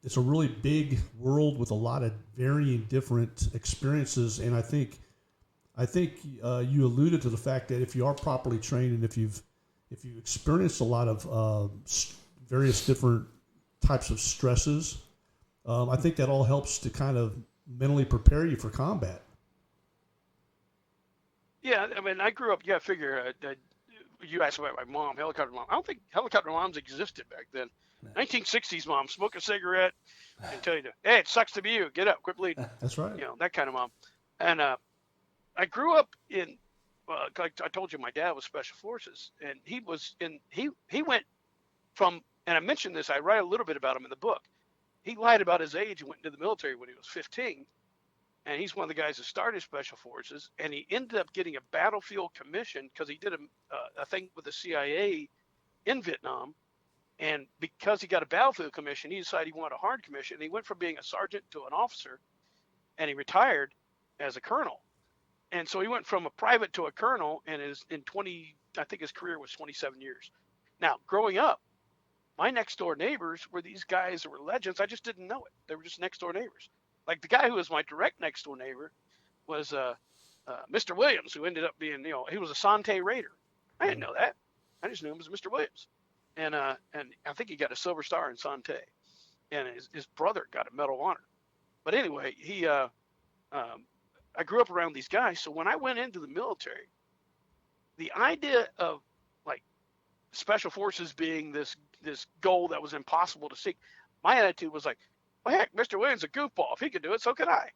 it's a really big world with a lot of varying different experiences. And I think you alluded to the fact that if you are properly trained and if you've experienced a lot of various different types of stresses, I think that all helps to kind of mentally prepare you for combat. Yeah, I mean, I grew up. Yeah, figure. You asked about my mom, helicopter mom. I don't think helicopter moms existed back then. 1960s mom, smoke a cigarette and tell you, hey, it sucks to be you. Get up, quit bleeding. That's right. That kind of mom. And I grew up in, like I told you, my dad was Special Forces, and he went from, and I mentioned this, I write a little bit about him in the book. He lied about his age and went into the military when he was 15. And he's one of the guys that started Special Forces, and he ended up getting a battlefield commission because he did a thing with the CIA in Vietnam. And because he got a battlefield commission, he decided he wanted a hard commission. And he went from being a sergeant to an officer, and he retired as a colonel. And so he went from a private to a colonel, and I think his career was 27 years. Now, growing up, my next door neighbors were these guys that were legends. I just didn't know it. They were just next door neighbors. Like the guy who was my direct next door neighbor was Mr. Williams, who ended up being, he was a Sante Raider. I didn't know that. I just knew him as Mr. Williams. And I think he got a Silver Star in Sante. And his brother got a Medal of Honor. But anyway, I grew up around these guys. So when I went into the military, the idea of like Special Forces being this goal that was impossible to seek, my attitude was like, well, heck, Mr. Williams is a goofball. If he could do it, so could I.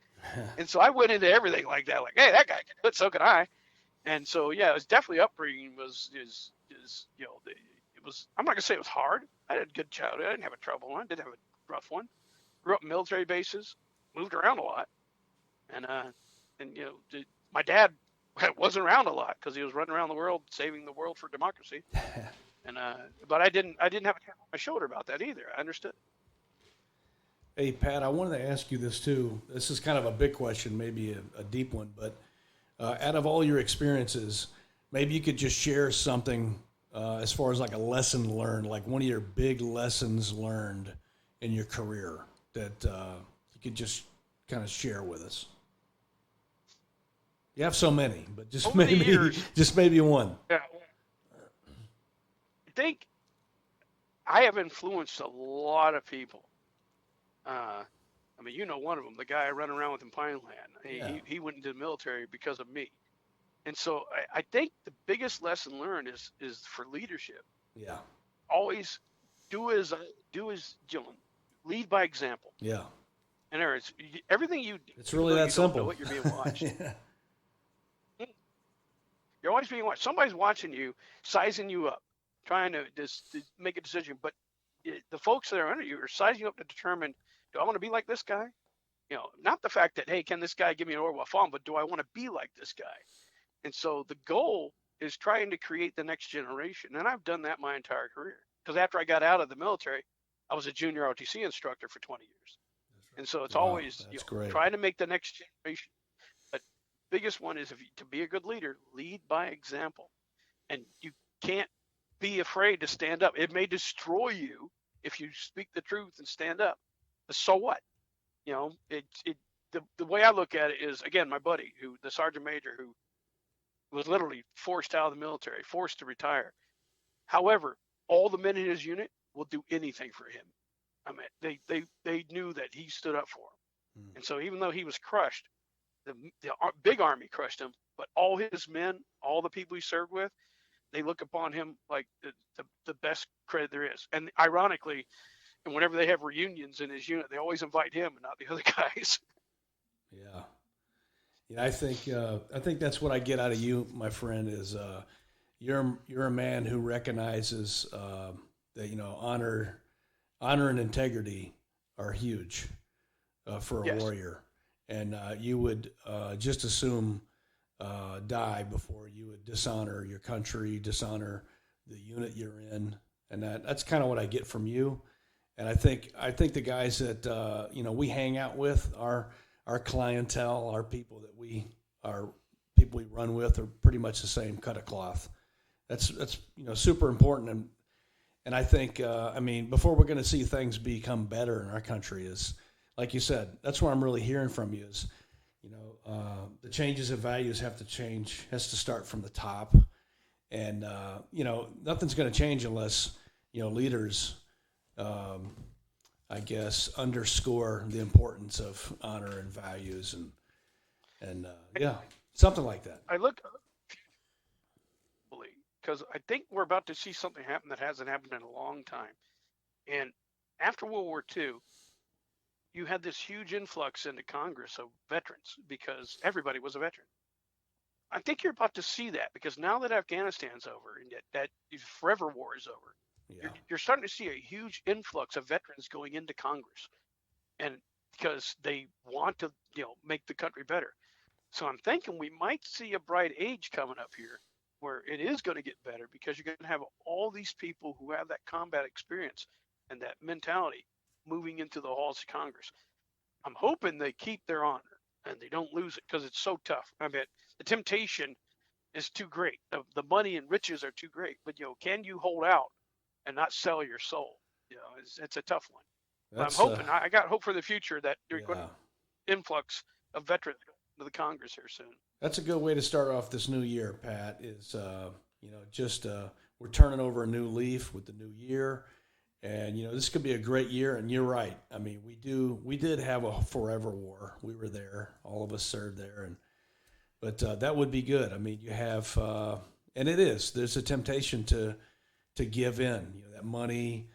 And so I went into everything like that, like, hey, that guy can do it, so could I. And so, yeah, it was definitely upbringing it was, I'm not going to say it was hard. I had a good childhood. I didn't have a trouble one. I didn't have a rough one. Grew up in military bases, moved around a lot. And my dad wasn't around a lot because he was running around the world saving the world for democracy. And but I didn't have a tap on my shoulder about that either. I understood. Hey, Pat, I wanted to ask you this too. This is kind of a big question, maybe a deep one, but out of all your experiences, maybe you could just share something as far as like a lesson learned, like one of your big lessons learned in your career that you could just kind of share with us. You have so many, but just Over the years, just maybe one. Yeah. I think I have influenced a lot of people. I mean, one of them, the guy I run around with in Pineland. He went into the military because of me. And so I think the biggest lesson learned is for leadership. Yeah. Always lead by example. Yeah. And everything you do, it's really that simple. Know what you're being watched. Yeah. You're always being watched. Somebody's watching you, sizing you up, trying to just make a decision. But the folks that are under you are sizing you up to determine, do I want to be like this guy? Not the fact that, hey, can this guy give me an order while falling, but do I want to be like this guy? And so the goal is trying to create the next generation. And I've done that my entire career. Because after I got out of the military, I was a junior ROTC instructor for 20 years. Right. And so it's always trying to make the next generation. But biggest one is to be a good leader, lead by example. And you can't be afraid to stand up. It may destroy you if you speak the truth and stand up. But so what? The way I look at it is, again, my buddy, the sergeant major who was literally forced out of the military, forced to retire. However, all the men in his unit will do anything for him. I mean, they knew that he stood up for him. And so even though he was crushed, the big army crushed him, but all his men, all the people he served with, they look upon him like the best credit there is. And ironically, and whenever they have reunions in his unit, they always invite him and not the other guys. Yeah. I think that's what I get out of you, my friend, is you're a man who recognizes that honor and integrity are huge for a warrior, and you would just assume die before you would dishonor your country, dishonor the unit you're in, and that's kind of what I get from you. And I think the guys that we hang out with, our clientele, our people we run with, are pretty much the same cut of cloth. That's super important. And I think before we're going to see things become better in our country, is like you said, that's what I'm really hearing from you is, the changes of values has to start from the top. And nothing's going to change unless leaders I guess underscore the importance of honor and values and something like that. I look because I think we're about to see something happen that hasn't happened in a long time. And after World War II, you had this huge influx into Congress of veterans because everybody was a veteran. I think you're about to see that because now that Afghanistan's over and that forever war is over, you're starting to see a huge influx of veterans going into Congress, and because they want to, make the country better. So I'm thinking we might see a bright age coming up here where it is going to get better because you're going to have all these people who have that combat experience and that mentality moving into the halls of Congress. I'm hoping they keep their honor and they don't lose it because it's so tough. I mean, the temptation is too great. The money and riches are too great, but can you hold out and not sell your soul? It's a tough one. But I'm hoping. I got hope for the future that you're going to influx of veterans to the Congress here soon. That's a good way to start off this new year, Pat. Is we're turning over a new leaf with the new year, and this could be a great year. And you're right. I mean, we did have a forever war. We were there. All of us served there, but that would be good. I mean, you have, and it is. There's a temptation to give in, that money,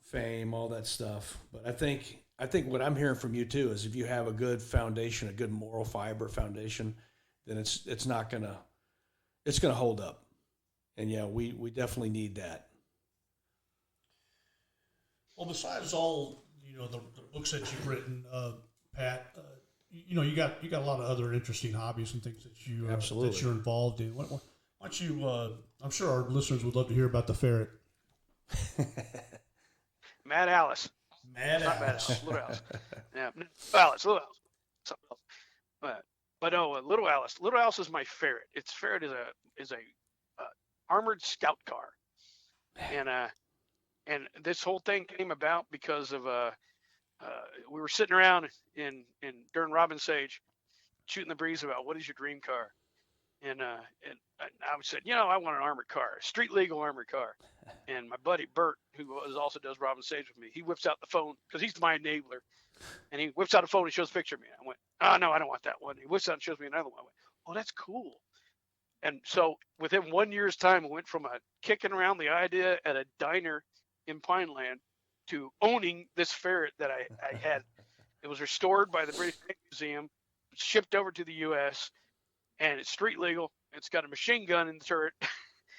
fame, all that stuff. But I think what I'm hearing from you too is if you have a good foundation, a good moral fiber foundation, then it's gonna hold up. And we definitely need that. Well, besides all the books that you've written, Pat, you got a lot of other interesting hobbies and things that you Absolutely. that you're involved in. Why don't you? I'm sure our listeners would love to hear about the ferret. Mad Alice. Mad Not Mad Alice. Alice. Little Alice. Yeah. Little Alice. Something else. But no, Little Alice. Little Alice is my ferret. Its ferret is a armored scout car, and this whole thing came about because of we were sitting around during Robin Sage, shooting the breeze about what is your dream car, and I said, I want an armored car, street legal armored car, and my buddy Bert, who also does Robin Sage with me, he whips out the phone because he's my enabler, and he whips out a phone and shows a picture of me. I went, oh no, I don't want that one. He whips out and shows me another one. I went, oh, that's cool. And so within 1 year's time, I went from kicking around the idea at a diner in Pineland to owning this ferret that I had. It was restored by the British Museum, shipped over to the U.S., and it's street legal. It's got a machine gun in the turret.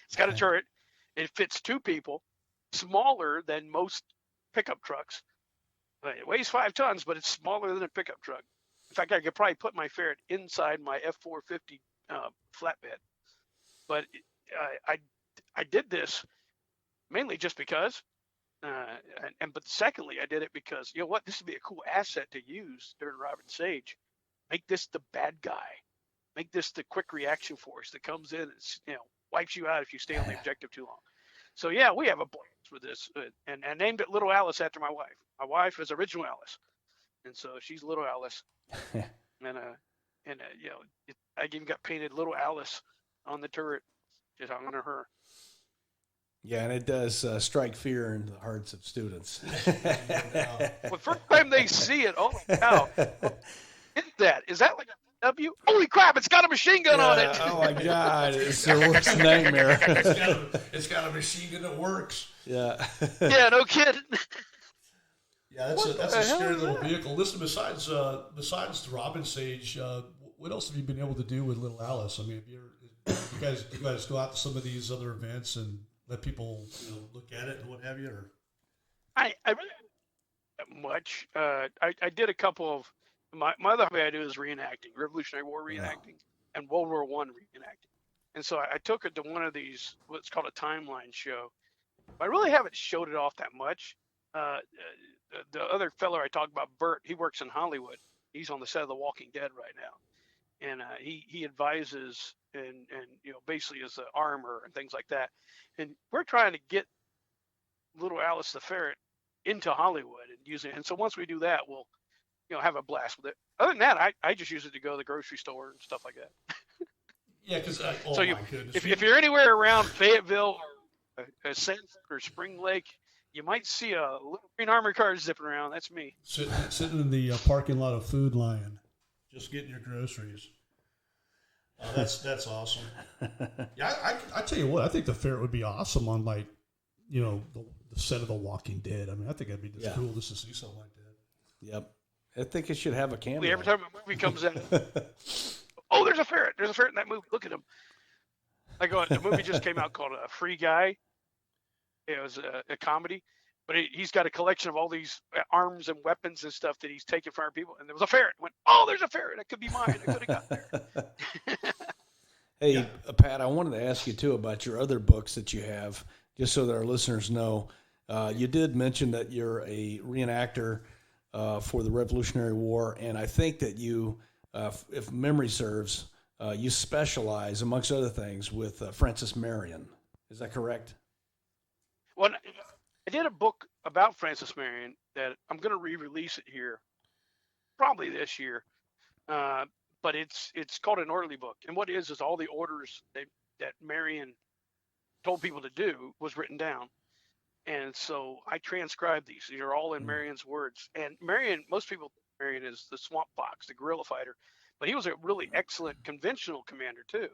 It's got a turret. It fits 2 people, smaller than most pickup trucks. It weighs 5 tons, but it's smaller than a pickup truck. In fact, I could probably put my ferret inside my F450 flatbed. But I did this mainly just because. But secondly, I did it because, this would be a cool asset to use during Robin Sage. Make this the bad guy. Make this the quick reaction force that comes in and, wipes you out if you stay on the objective too long. So, yeah, we have a blast with this. And named it Little Alice after my wife. My wife is Original Alice. And so she's Little Alice. I even got painted Little Alice on the turret just to honor her. Yeah, and it does strike fear into the hearts of students. Well, first time they see it, oh my cow. Is that like a W? Holy crap, it's got a machine gun on it. Oh my God, it's the worst nightmare. It's got a machine gun that works. Yeah. Yeah, no kidding. Yeah, that's a scary little vehicle. Listen, besides the Robin Sage, what else have you been able to do with Little Alice? I mean, you guys go out to some of these other events and let people look at it and what have you? Or I really haven't much. I did a couple of my other hobby I do is reenacting, Revolutionary War reenacting, and World War I reenacting. And so I took it to one of these what's called a timeline show. I really haven't showed it off that much. The other fellow I talked about, Bert, he works in Hollywood. He's on the set of The Walking Dead right now, and he advises and basically is the armor and things like that. And we're trying to get Little Alice the ferret into Hollywood and use it. And so once we do that, we'll have a blast with it. Other than that, I just use it to go to the grocery store and stuff like that. Yeah, because if you're anywhere around Fayetteville or Sanford or Spring Lake, you might see a little green armored car zipping around. That's me. Sitting in the parking lot of Food Lion, just getting your groceries. That's awesome. Yeah, I tell you what, I think the ferret would be awesome on the set of The Walking Dead. I mean, I think it'd be just cool just to see something like that. Yep. I think it should have a camera. Every time a movie comes out, oh, there's a ferret. There's a ferret in that movie. Look at him. The movie just came out called Free Guy. It was a comedy, but he's got a collection of all these arms and weapons and stuff that he's taken from our people. And there was a ferret. I went, oh, there's a ferret. That could be mine. I could have got there. Hey, Pat, I wanted to ask you, too, about your other books that you have, just so that our listeners know. You did mention that you're a reenactor for the Revolutionary War, and I think that you, if memory serves, you specialize, amongst other things, with Francis Marion. Is that correct? Well, I did a book about Francis Marion that I'm going to re-release it here, probably this year. But it's called an orderly book, and what it is all the orders that Marion told people to do was written down, and so I transcribed these. These are all in Marion's words. And Marion, most people think Marion is the swamp fox, the guerrilla fighter, but he was a really excellent conventional commander too.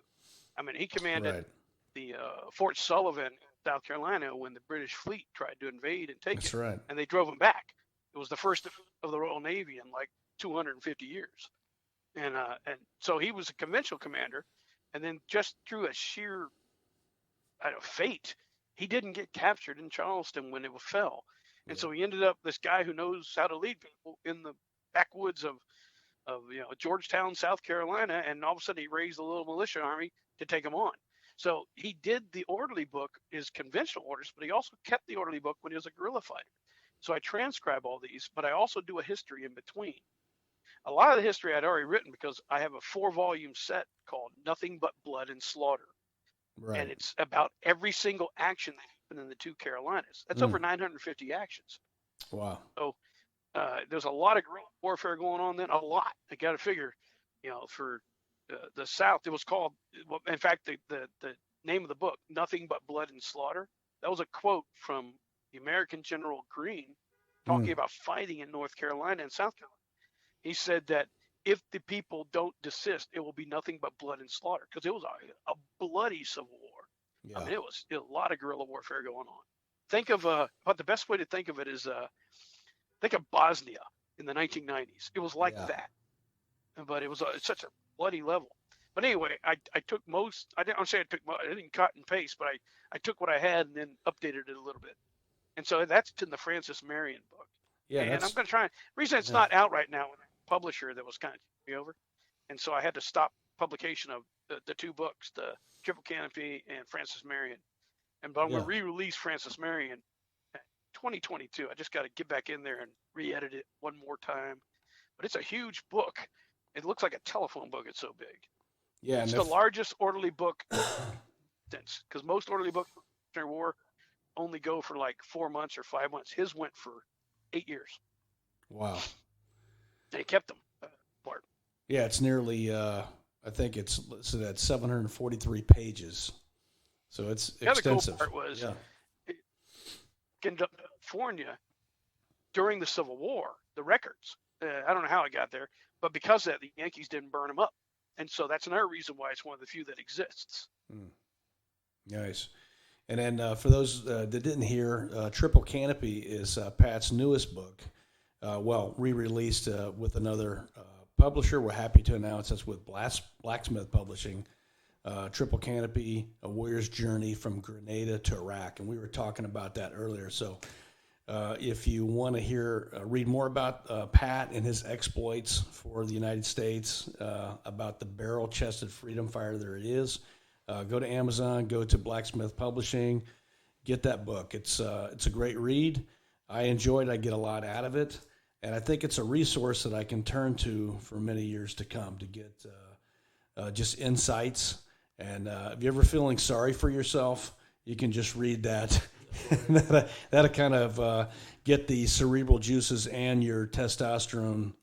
I mean, he commanded the Fort Sullivan, South Carolina, when the British fleet tried to invade and take it. Right. And they drove him back. It was the first of the Royal Navy in like 250 years. And so he was a conventional commander. And then just through a sheer fate, he didn't get captured in Charleston when it fell. And so he ended up this guy who knows how to lead people in the backwoods of Georgetown, South Carolina, and all of a sudden he raised a little militia army to take them on. So he did the orderly book, his conventional orders, but he also kept the orderly book when he was a guerrilla fighter. So I transcribe all these, but I also do a history in between. A lot of the history I'd already written because I have a 4-volume set called Nothing But Blood and Slaughter. Right. And it's about every single action that happened in the 2 Carolinas. That's over 950 actions. Wow. So there's a lot of guerrilla warfare going on then, a lot. I got to figure, for the South, it was called, in fact, the name of the book, Nothing But Blood and Slaughter, that was a quote from the American General Greene talking about fighting in North Carolina and South Carolina. He said that if the people don't desist, it will be nothing but blood and slaughter, because it was a bloody civil war. Yeah. I mean, it was a lot of guerrilla warfare going on. Think of about the best way to think of it is think of Bosnia in the 1990s. It was like that, but it was such a bloody level. But anyway, I took most. I didn't cut and paste, but I took what I had and then updated it a little bit. And so that's in the Francis Marion book. Yeah, and I'm going to try. The reason it's not out right now, with a publisher that was kind of me over, and so I had to stop publication of the 2 books, the Triple Canopy and Francis Marion. But I'm going to re-release Francis Marion in 2022. I just got to get back in there and re-edit it one more time. But it's a huge book. It looks like a telephone book. It's so big. Yeah, it's the largest orderly book since, because most orderly books during war only go for like 4 months or 5 months. His went for 8 years. Wow. They kept them apart. Yeah, it's nearly, I think it's 743 pages. So it's extensive. The other cool part was in California during the Civil War, the records, I don't know how it got there, but because of that, the Yankees didn't burn them up. And so that's another reason why it's one of the few that exists. Nice. And then for those that didn't hear, Triple Canopy is Pat's newest book, re-released with another publisher. We're happy to announce that's with Blacksmith Publishing. Triple Canopy, A Warrior's Journey from Grenada to Iraq. And we were talking about that earlier. So if you want to read more about Pat and his exploits for the United States, about the barrel-chested freedom fighter there it is, go to Amazon, go to Blacksmith Publishing, get that book. It's a great read. I enjoyed it. I get a lot out of it. And I think it's a resource that I can turn to for many years to come to get just insights. And if you're ever feeling sorry for yourself, you can just read that. That'll kind of get the cerebral juices and your testosterone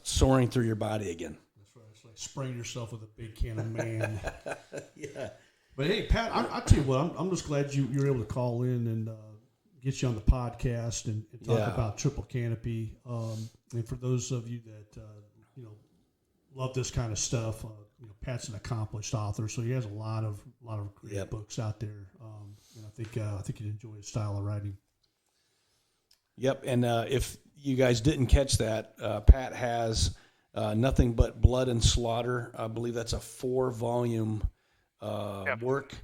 soaring through your body again. That's right. It's like spraying yourself with a big can of man. Yeah. But hey, Pat, I tell you what, I'm just glad you're able to call in and get you on the podcast and talk about Triple Canopy. And for those of you that love this kind of stuff, Pat's an accomplished author, so he has a lot of great books out there. And I think you'd enjoy his style of writing. Yep, and if you guys didn't catch that, Pat has Nothing But Blood and Slaughter. I believe that's a 4-volume work,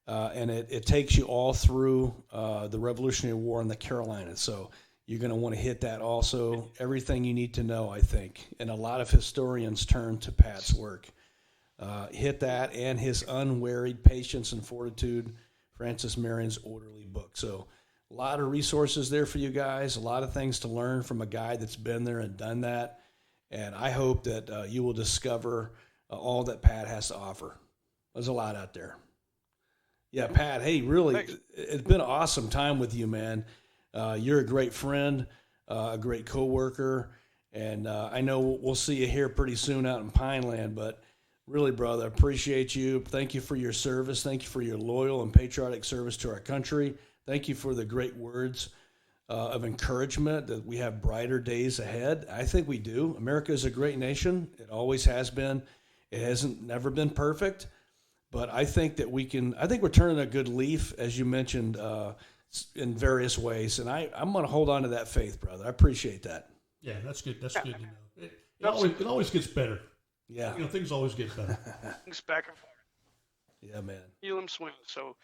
and it takes you all through the Revolutionary War in the Carolinas. So you're going to want to hit that also. Everything you need to know, I think. And a lot of historians turn to Pat's work. Hit that and his Unwearied Patience and Fortitude, Francis Marion's orderly book. So a lot of resources there for you guys, a lot of things to learn from a guy that's been there and done that. And I hope that you will discover all that Pat has to offer. There's a lot out there. Yeah, Pat, hey, really, it's been an awesome time with you, man. You're a great friend, a great coworker, and I know we'll see you here pretty soon out in Pineland, but really, brother, appreciate you. Thank you for your service. Thank you for your loyal and patriotic service to our country. Thank you for the great words of encouragement that we have brighter days ahead. I think we do. America is a great nation. It always has been. It hasn't never been perfect, but I think that I think we're turning a good leaf, as you mentioned, in various ways. And I'm going to hold on to that faith, brother. I appreciate that. Yeah, that's good. That's good to know. It always gets better. Yeah. Things always get better. Things back and forth. Yeah, man. Elam swing. So,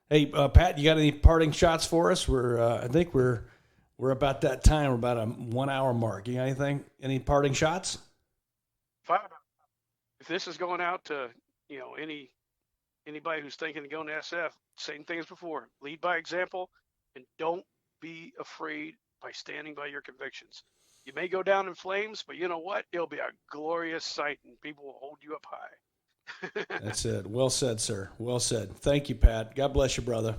hey, Pat, you got any parting shots for us? I think we're We're about that time. We're about a 1 hour mark. You got anything? Any parting shots? If this is going out to, anybody who's thinking of going to SF, same thing as before. Lead by example, and don't be afraid by standing by your convictions. You may go down in flames, but you know what? It'll be a glorious sight, and people will hold you up high. That's it. Well said, sir. Well said. Thank you, Pat. God bless you, brother.